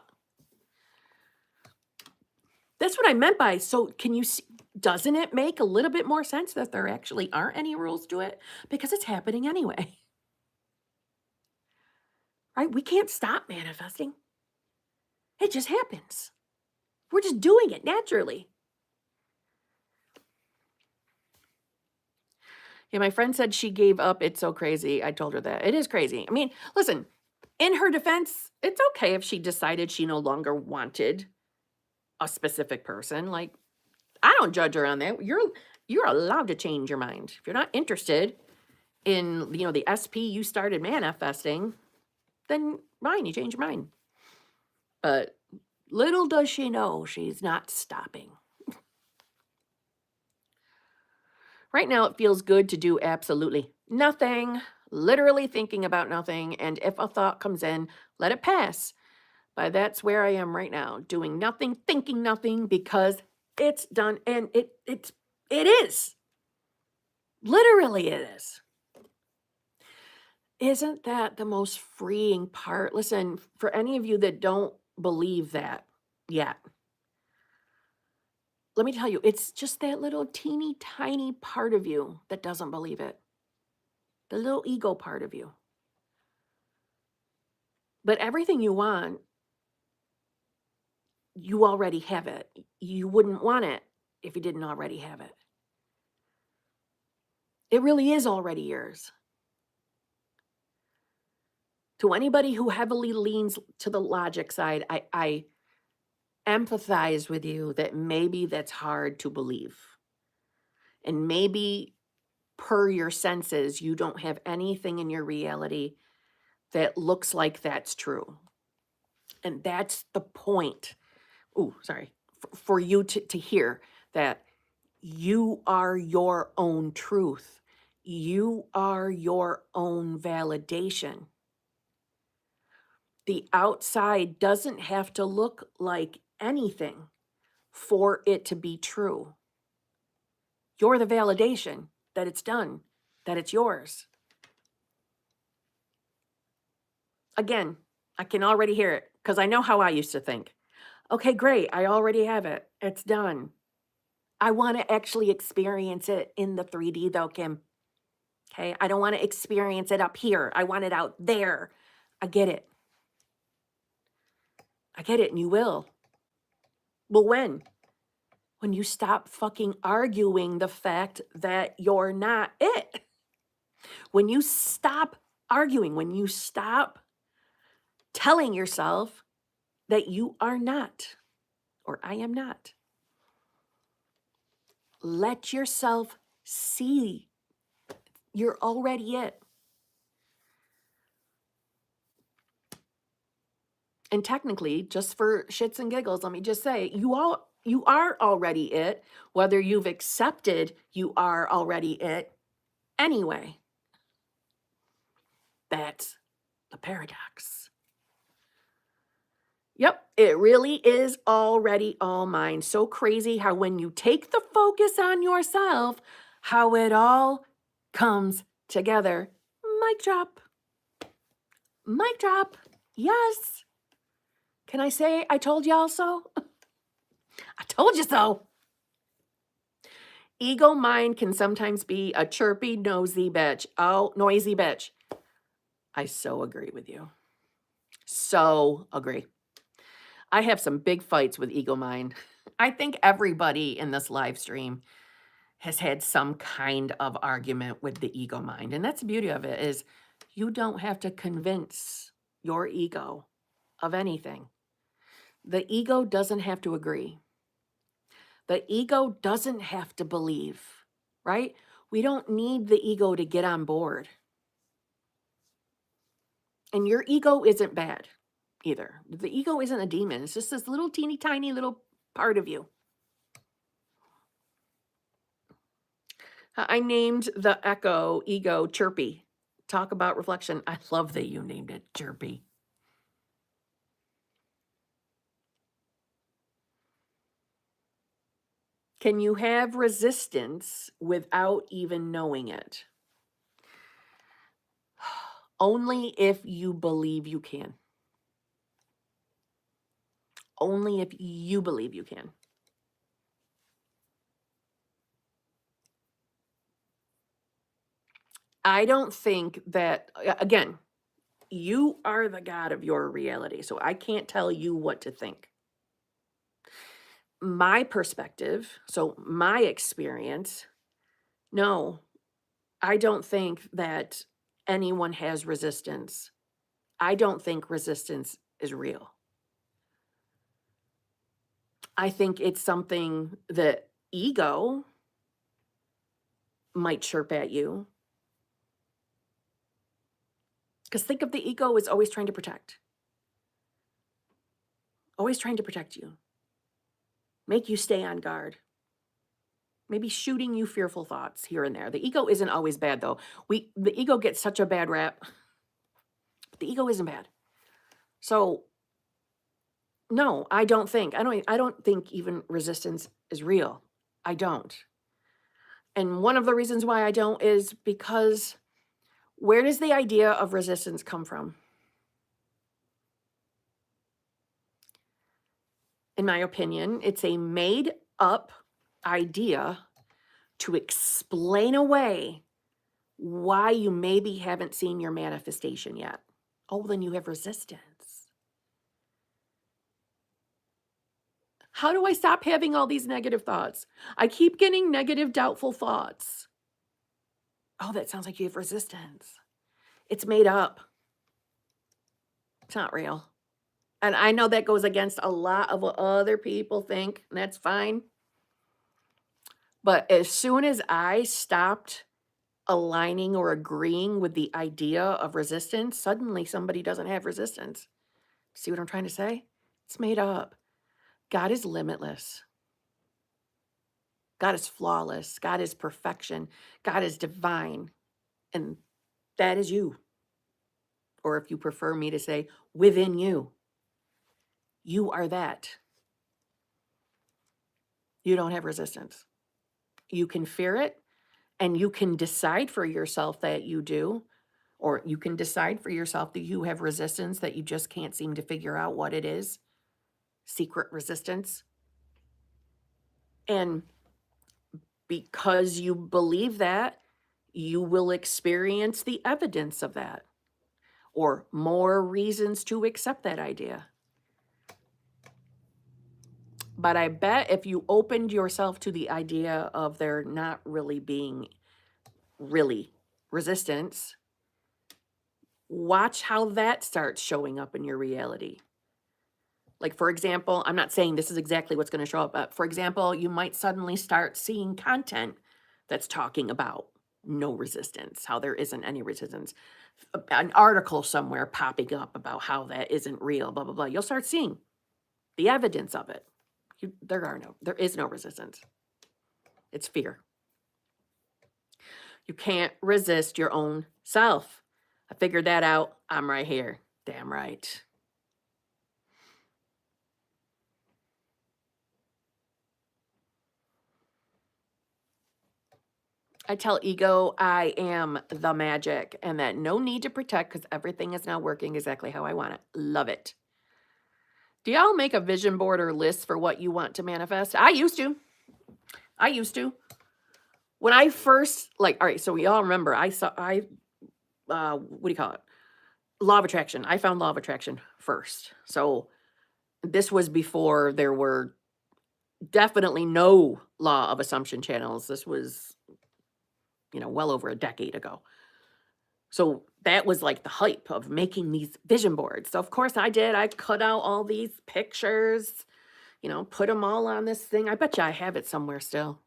That's what I meant by, so can you see, doesn't it make a little bit more sense that there actually aren't any rules to it? Because it's happening anyway. Right? We can't stop manifesting. It just happens. We're just doing it naturally. Yeah, my friend said she gave up. It's so crazy. I told her that. It is crazy. I mean, listen, in her defense, it's okay if she decided she no longer wanted a specific person. Like, I don't judge her on that. You're allowed to change your mind. If you're not interested in, the SP you started manifesting, then fine, you change your mind. But little does she know she's not stopping. Right now, it feels good to do absolutely nothing, literally thinking about nothing. And if a thought comes in, let it pass. But that's where I am right now, doing nothing, thinking nothing, because it's done. And it is. Literally, it is. Isn't that the most freeing part? Listen, for any of you that don't believe that yet, let me tell you, it's just that little teeny tiny part of you that doesn't believe it. The little ego part of you. But everything you want, you already have it. You wouldn't want it if you didn't already have it. It really is already yours. To anybody who heavily leans to the logic side, I empathize with you that maybe that's hard to believe. And maybe per your senses, you don't have anything in your reality that looks like that's true. And that's the point. Oh, sorry. For you to hear that you are your own truth. You are your own validation. The outside doesn't have to look like anything for it to be true. You're the validation that it's done, that it's yours. Again, I can already hear it because I know how I used to think. Okay, great. I already have it. It's done. I want to actually experience it in the 3D though, Kim. Okay. I don't want to experience it up here. I want it out there. I get it. I get it. And you will. Well, when? When you stop fucking arguing the fact that you're not it. When you stop arguing, when you stop telling yourself that you are not, or I am not. Let yourself see you're already it. And technically, just for shits and giggles, let me just say, you are already it, whether you've accepted you are already it anyway. That's the paradox. Yep, it really is already all mine. So crazy how when you take the focus on yourself, how it all comes together. Mic drop. Mic drop. Yes. Can I say I told y'all so? I told you so. Ego mind can sometimes be a chirpy, nosy bitch. Oh, noisy bitch. I so agree with you. So agree. I have some big fights with ego mind. I think everybody in this live stream has had some kind of argument with the ego mind. And that's the beauty of it is you don't have to convince your ego of anything. The ego doesn't have to agree. The ego doesn't have to believe, right? We don't need the ego to get on board. And your ego isn't bad either. The ego isn't a demon. It's just this little teeny tiny little part of you. I named the echo ego Chirpy. Talk about reflection. I love that you named it Chirpy. Can you have resistance without even knowing it? Only if you believe you can. Only if you believe you can. I don't think that, again, you are the God of your reality, so I can't tell you what to think. My perspective, so my experience, no, I don't think that anyone has resistance. I don't think resistance is real. I think it's something that ego might chirp at you. Because think of the ego as always trying to protect. Always trying to protect you. Make you stay on guard. Maybe shooting you fearful thoughts here and there. The ego isn't always bad though. The ego gets such a bad rap. But the ego isn't bad. So no, I don't think even resistance is real. I don't. And one of the reasons why I don't is because where does the idea of resistance come from? In my opinion, it's a made up idea to explain away why you maybe haven't seen your manifestation yet. Oh, then you have resistance. How do I stop having all these negative thoughts? I keep getting negative, doubtful thoughts. Oh, that sounds like you have resistance. It's made up. It's not real. And I know that goes against a lot of what other people think, and that's fine. But as soon as I stopped aligning or agreeing with the idea of resistance, suddenly somebody doesn't have resistance. See what I'm trying to say? It's made up. God is limitless. God is flawless. God is perfection. God is divine. And that is you. Or if you prefer me to say, within you. You are that. You don't have resistance. You can fear it, and you can decide for yourself that you do, Or you can decide for yourself that you have resistance that you just can't seem to figure out what it is. Secret resistance. And because you believe that, you will experience the evidence of that, or more reasons to accept that idea. But I bet if you opened yourself to the idea of there not really being really resistance, watch how that starts showing up in your reality. Like, for example, I'm not saying this is exactly what's going to show up, but for example, you might suddenly start seeing content that's talking about no resistance, how there isn't any resistance. An article somewhere popping up about how that isn't real, blah, blah, blah. You'll start seeing the evidence of it. There is no resistance. It's fear. You can't resist your own self. I figured that out. I'm right here. Damn right. I tell ego I am the magic and that no need to protect because everything is now working exactly how I want it. Love it. Do y'all make a vision board or list for what you want to manifest? I used to. When I first, all right, so we all remember, what do you call it? Law of attraction. I found law of attraction first. So this was before there were definitely no law of assumption channels. This was, well over a decade ago. So that was like the hype of making these vision boards. So of course I did. I cut out all these pictures, put them all on this thing. I bet you I have it somewhere still.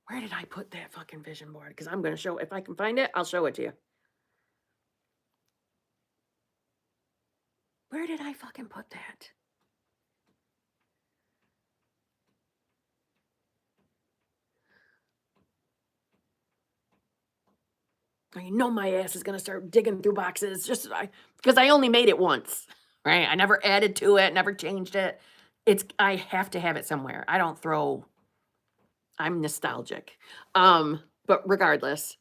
Where did I put that fucking vision board? Because I'm going to show, if I can find it, I'll show it to you. Where did I fucking put that? I know my ass is going to start digging through boxes because I only made it once, right? I never added to it, never changed it. I have to have it somewhere. I'm nostalgic. But regardless,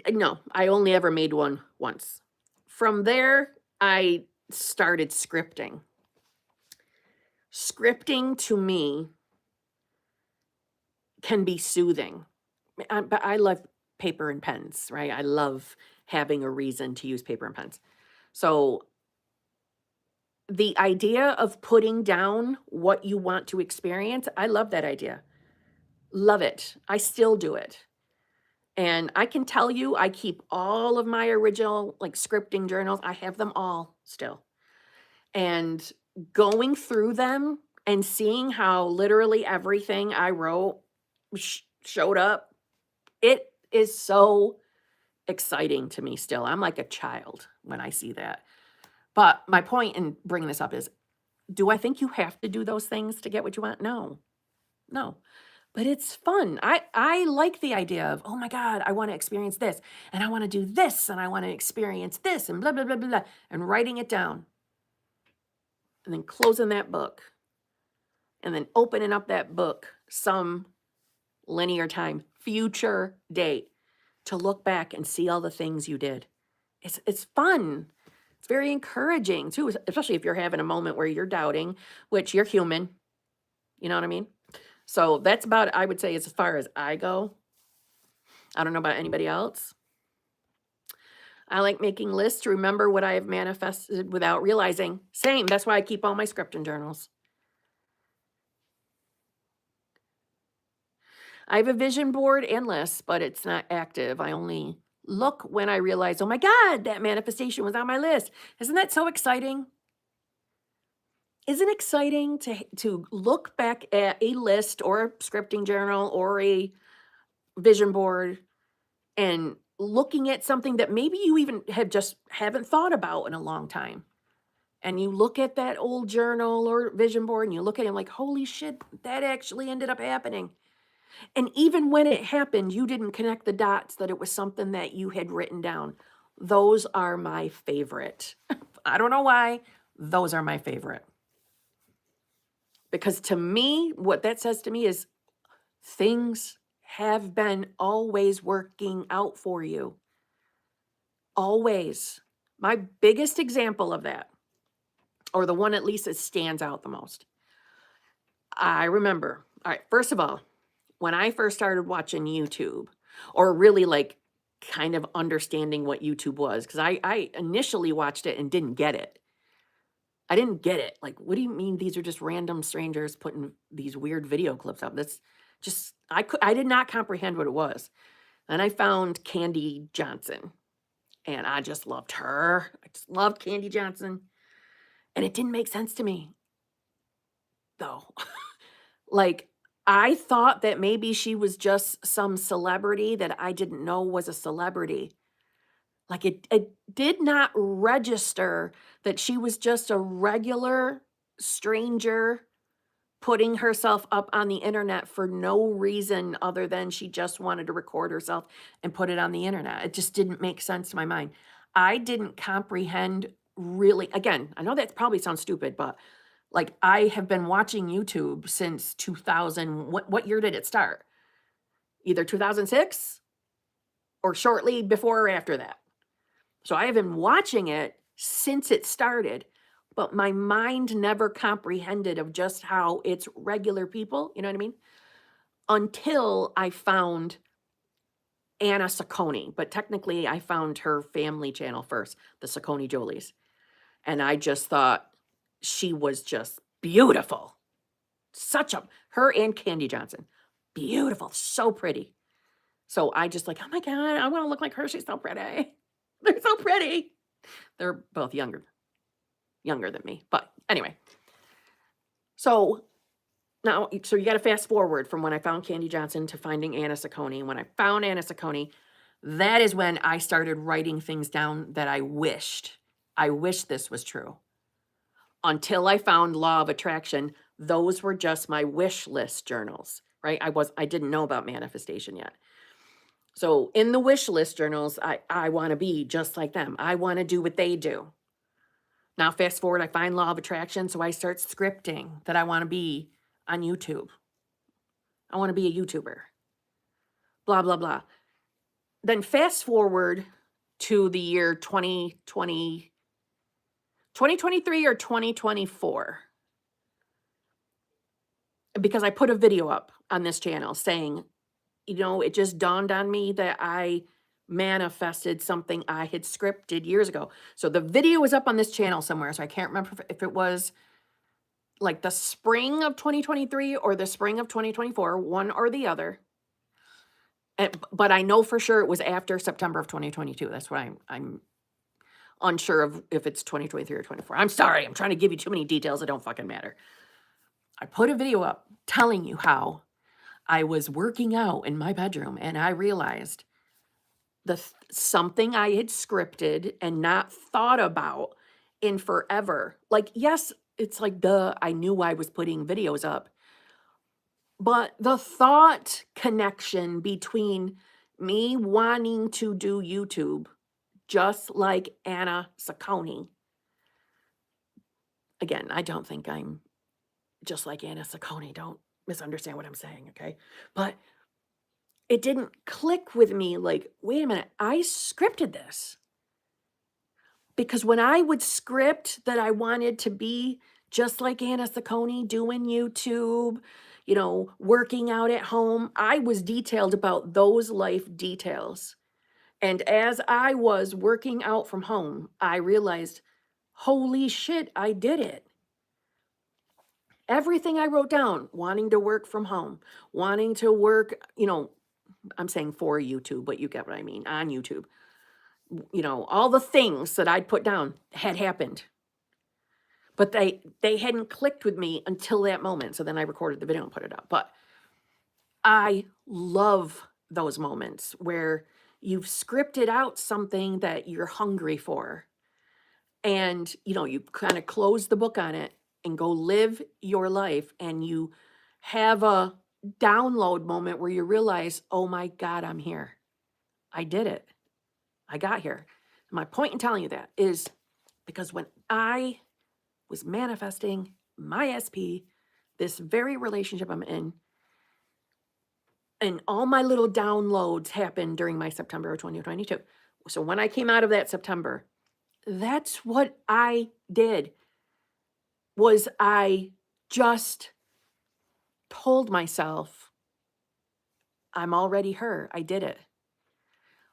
no, I only ever made one once. From there, I started scripting. Scripting to me can be soothing, but I love paper and pens, right? I love having a reason to use paper and pens. So the idea of putting down what you want to experience, I love that idea. Love it. I still do it. And I can tell you, I keep all of my original scripting journals. I have them all still. And going through them and seeing how literally everything I wrote showed up, it is so exciting to me still. I'm like a child when I see that. But my point in bringing this up is, do I think you have to do those things to get what you want? No. But it's fun. I like the idea of, oh my God, I want to experience this, and I want to do this, and I want to experience this, and blah, blah, blah, blah, blah, and writing it down. And then closing that book. And then opening up that book some linear time, future date, to look back and see all the things you did. It's fun. It's very encouraging too, especially if you're having a moment where you're doubting, which you're human. You know what I mean? So that's about, I would say, as far as I go. I don't know about anybody else. I like making lists to remember what I have manifested without realizing. Same. That's why I keep all my scripting journals. I have a vision board and lists, but it's not active. I only look when I realize, oh my God, that manifestation was on my list. Isn't that so exciting? Isn't it exciting to look back at a list or a scripting journal or a vision board and looking at something that maybe you even haven't thought about in a long time. And you look at that old journal or vision board and you look at it like, holy shit, that actually ended up happening. And even when it happened, you didn't connect the dots that it was something that you had written down. Those are my favorite. I don't know why. Those are my favorite. Because to me, what that says to me is things have been always working out for you. Always. My biggest example of that, or the one at least that stands out the most, I remember, all right, first of all, when I first started watching YouTube, or really like kind of understanding what YouTube was, because I initially watched it and didn't get it. I didn't get it. Like, what do you mean these are just random strangers putting these weird video clips up? That's just I did not comprehend what it was. And I found Candy Johnson, and I just loved her. I just loved Candy Johnson. And it didn't make sense to me, though. Like, I thought that maybe she was just some celebrity that I didn't know was a celebrity. Like, it did not register that she was just a regular stranger putting herself up on the internet for no reason other than she just wanted to record herself and put it on the internet. It just didn't make sense to my mind. I didn't comprehend really, again, I know that probably sounds stupid, but like I have been watching YouTube since 2000. What year did it start? Either 2006 or shortly before or after that. So I have been watching it since it started, but my mind never comprehended of just how it's regular people, you know what I mean? Until I found Anna Saccone, but technically I found her family channel first, the Saccone Jolies. And I just thought she was just beautiful. Her and Candy Johnson, beautiful, so pretty. So I just like, oh my God, I want to look like her. She's so pretty. They're so pretty. They're both younger than me. But anyway, so now, so you got to fast forward from when I found Candy Johnson to finding Anna Saccone. When I found Anna Saccone, that is when I started writing things down that I wished this was true. Until I found Law of Attraction, those were just my wish list journals, right? I didn't know about manifestation yet. So in the wish list journals, I want to be just like them. I want to do what they do. Now, fast forward, I find Law of Attraction, so I start scripting that I want to be on YouTube. I want to be a YouTuber. Blah, blah, blah. Then fast forward to the year 2023 or 2024. Because I put a video up on this channel saying, it just dawned on me that I manifested something I had scripted years ago. So the video is up on this channel somewhere. So I can't remember if it was like the spring of 2023 or the spring of 2024, one or the other. But I know for sure it was after September of 2022. That's what I'm unsure of, if it's 2023 or 24. I'm sorry. I'm trying to give you too many details that don't fucking matter. I put a video up telling you how I was working out in my bedroom and I realized something I had scripted and not thought about in forever. Like, yes, it's like, I knew I was putting videos up. But the thought connection between me wanting to do YouTube, just like Anna Saccone. Again, I don't think I'm just like Anna Saccone. Don't misunderstand what I'm saying, okay? But it didn't click with me like, wait a minute, I scripted this. Because when I would script that I wanted to be just like Anna Saccone, doing YouTube, working out at home, I was detailed about those life details. And as I was working out from home, I realized, holy shit, I did it. Everything I wrote down, wanting to work from home, wanting to work, I'm saying for YouTube, but you get what I mean, on YouTube. All the things that I'd put down had happened. But they hadn't clicked with me until that moment. So then I recorded the video and put it up. But I love those moments where you've scripted out something that you're hungry for. And, you kind of close the book on it and go live your life. And you have a download moment where you realize, oh my God, I'm here. I did it. I got here. My point in telling you that is because when I was manifesting my SP, this very relationship I'm in, And all my little downloads happened during my September of 2022. So when I came out of that September, that's what I did, was I just told myself, I'm already her. I did it.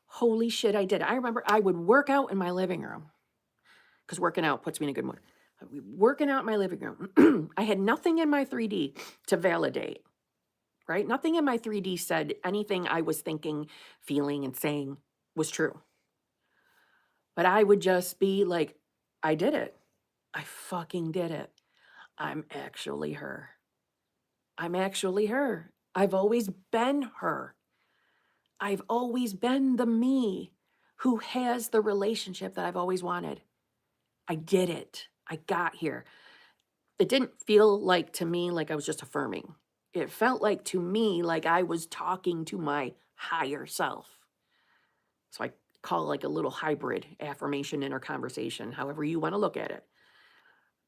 Holy shit, I did it. I remember I would work out in my living room because working out puts me in a good mood. Working out in my living room. I had nothing in my 3D to validate, right? Nothing in my 3D said anything I was thinking, feeling, and saying was true. But I would just be like, I did it. I fucking did it. I'm actually her. I'm actually her. I've always been her. I've always been the me who has the relationship that I've always wanted. I did it. I got here. It didn't feel like to me like I was just affirming. It felt like to me like I was talking to my higher self. So I call it like a little hybrid affirmation inner conversation, however you want to look at it.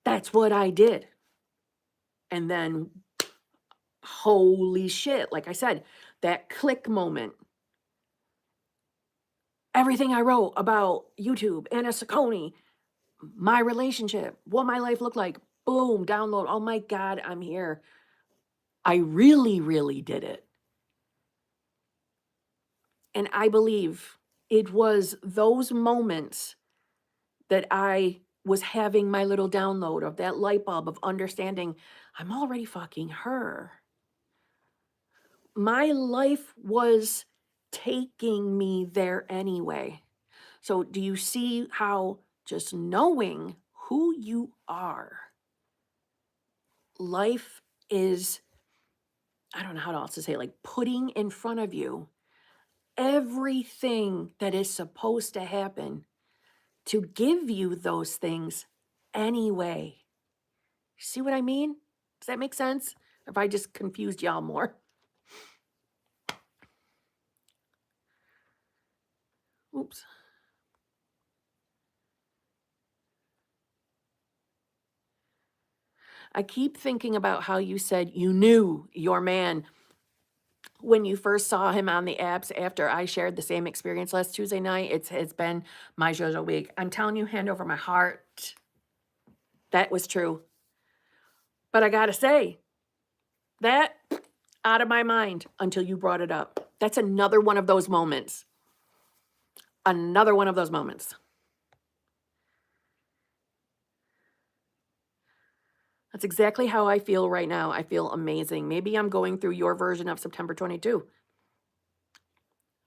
That's what I did. And then, holy shit, like I said, that click moment. Everything I wrote about YouTube, Anna Saccone, my relationship, what my life looked like, boom, download. Oh my God, I'm here. I really, really did it. And I believe it was those moments that I was having my little download of that light bulb of understanding I'm already fucking her. My life was taking me there anyway. So do you see how just knowing who you are, life is, I don't know how else to say it, like putting in front of you everything that is supposed to happen to give you those things anyway. See what I mean? Does that make sense? Or if I just confused y'all more? Oops. I keep thinking about how you said you knew your man when you first saw him on the apps after I shared the same experience last Tuesday night. It's been my JoJo week. I'm telling you, hand over my heart, that was true. But I gotta say, that out of my mind until you brought it up. That's another one of those moments. Another one of those moments. That's exactly how I feel right now. I feel amazing. Maybe I'm going through your version of September 22.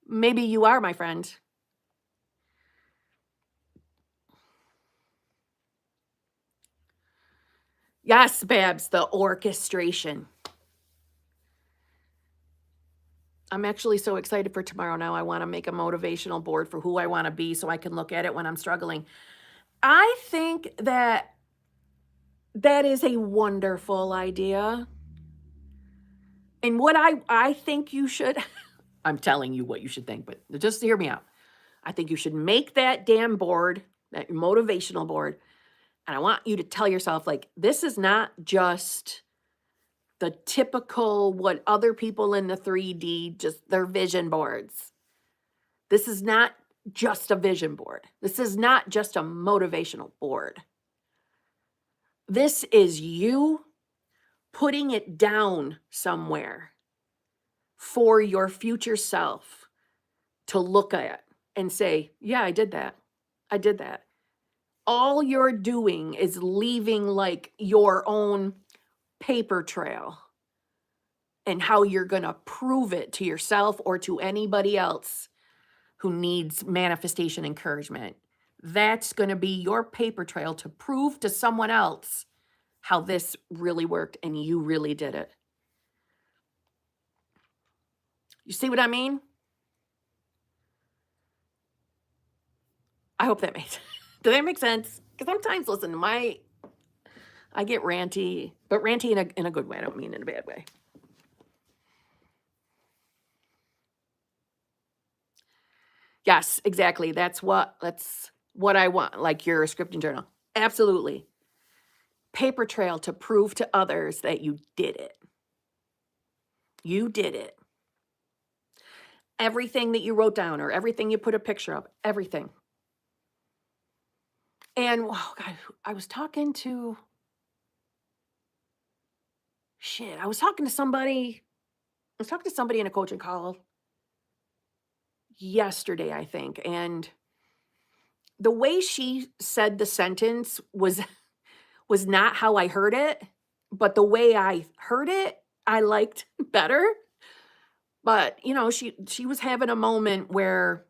Maybe you are, my friend. Yes, Babs, the orchestration. I'm actually so excited for tomorrow now. I want to make a motivational board for who I want to be so I can look at it when I'm struggling. I think that that is a wonderful idea. And what I think you should, I'm telling you what you should think, but just hear me out. I think you should make that damn board, that motivational board. And I want you to tell yourself, like, this is not just the typical what other people in the 3D, just their vision boards. This is not just a vision board. This is not just a motivational board. This is you putting it down somewhere for your future self to look at and say, yeah, I did that. I did that. All you're doing is leaving like your own paper trail and how you're going to prove it to yourself or to anybody else who needs manifestation encouragement. That's going to be your paper trail to prove to someone else how this really worked and you really did it. You see what I mean? I hope that makes Does that make sense? Because sometimes, listen, I get ranty, but ranty in a good way. I don't mean in a bad way. Yes, exactly. That's what I want, like your scripting journal. Absolutely. Paper trail to prove to others that you did it. You did it. everything that you wrote down or everything you put a picture of, everything. And oh God, I was talking to shit. I was talking to somebody. I was talking to somebody in a coaching call yesterday, I think, and the way she said the sentence was not how I heard it, but the way I heard it, I liked better. But, she was having a moment where,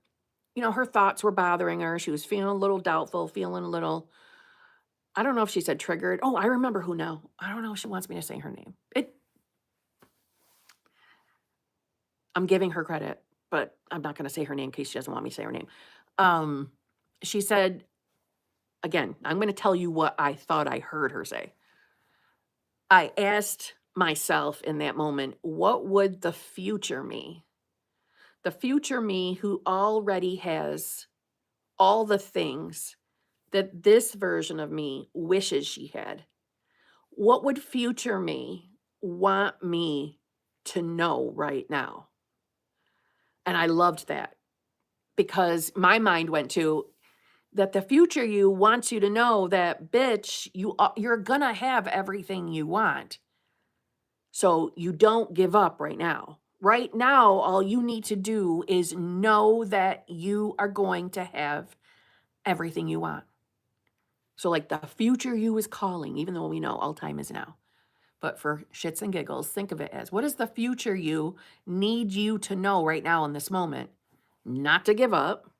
her thoughts were bothering her. She was feeling a little doubtful, feeling a little, I don't know if she said triggered. Oh, I remember who now. I don't know if she wants me to say her name. I'm giving her credit, but I'm not going to say her name in case she doesn't want me to say her name. She said, again, I'm going to tell you what I thought I heard her say. I asked myself in that moment, what would the future me, who already has all the things that this version of me wishes she had, what would future me want me to know right now? And I loved that because my mind went to that the future you wants you to know that, bitch, you're gonna have everything you want. So you don't give up right now. Right now, all you need to do is know that you are going to have everything you want. So like the future you is calling, even though we know all time is now. But for shits and giggles, think of it as, what does the future you need you to know right now in this moment? Not to give up,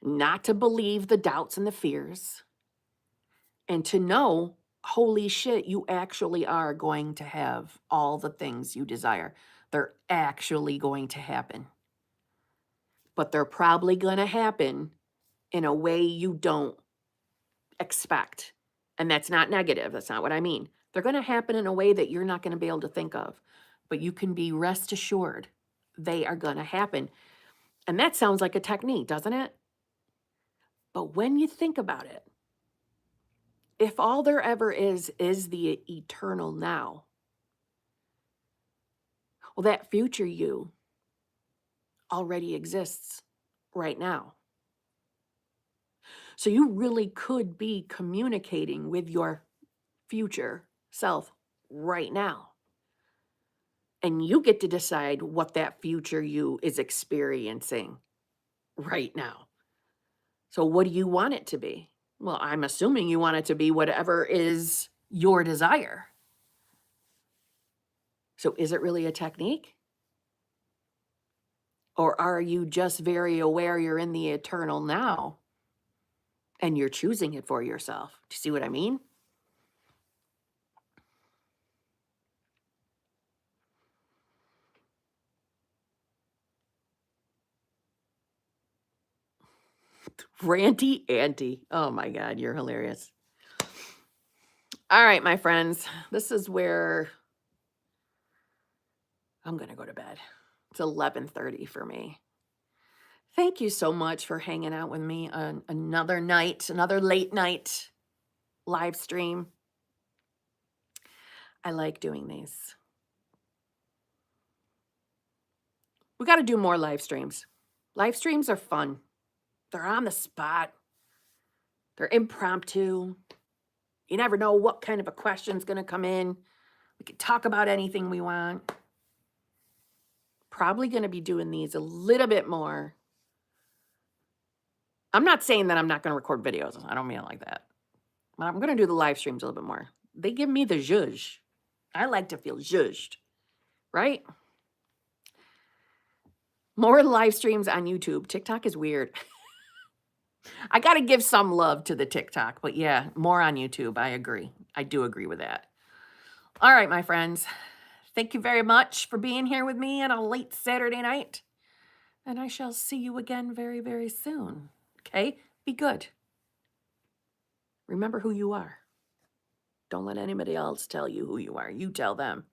not to believe the doubts and the fears, and to know, holy shit, you actually are going to have all the things you desire. They're actually going to happen. But they're probably going to happen in a way you don't expect. And that's not negative. That's not what I mean. They're going to happen in a way that you're not going to be able to think of. But you can be rest assured they are going to happen. And that sounds like a technique, doesn't it? But when you think about it, if all there ever is the eternal now, well, that future you already exists right now. So you really could be communicating with your future self right now. And you get to decide what that future you is experiencing right now. So what do you want it to be? Well, I'm assuming you want it to be whatever is your desire. So is it really a technique? Or are you just very aware you're in the eternal now and you're choosing it for yourself? Do you see what I mean? Ranty Auntie. Oh my God, you're hilarious. All right, my friends, this is where I'm going to go to bed. It's 11:30 for me. Thank you so much for hanging out with me on another night, another late night live stream. I like doing these. We got to do more live streams. Live streams are fun. They're on the spot. They're impromptu. You never know what kind of a question's going to come in. We can talk about anything we want. Probably going to be doing these a little bit more. I'm not saying that I'm not going to record videos. I don't mean it like that. But I'm going to do the live streams a little bit more. They give me the zhuzh. I like to feel zhuzhed, right? More live streams on YouTube. TikTok is weird. I got to give some love to the TikTok, but yeah, more on YouTube. I agree. I do agree with that. All right, my friends. Thank you very much for being here with me on a late Saturday night. And I shall see you again very, very soon. Okay? Be good. Remember who you are. Don't let anybody else tell you who you are. You tell them.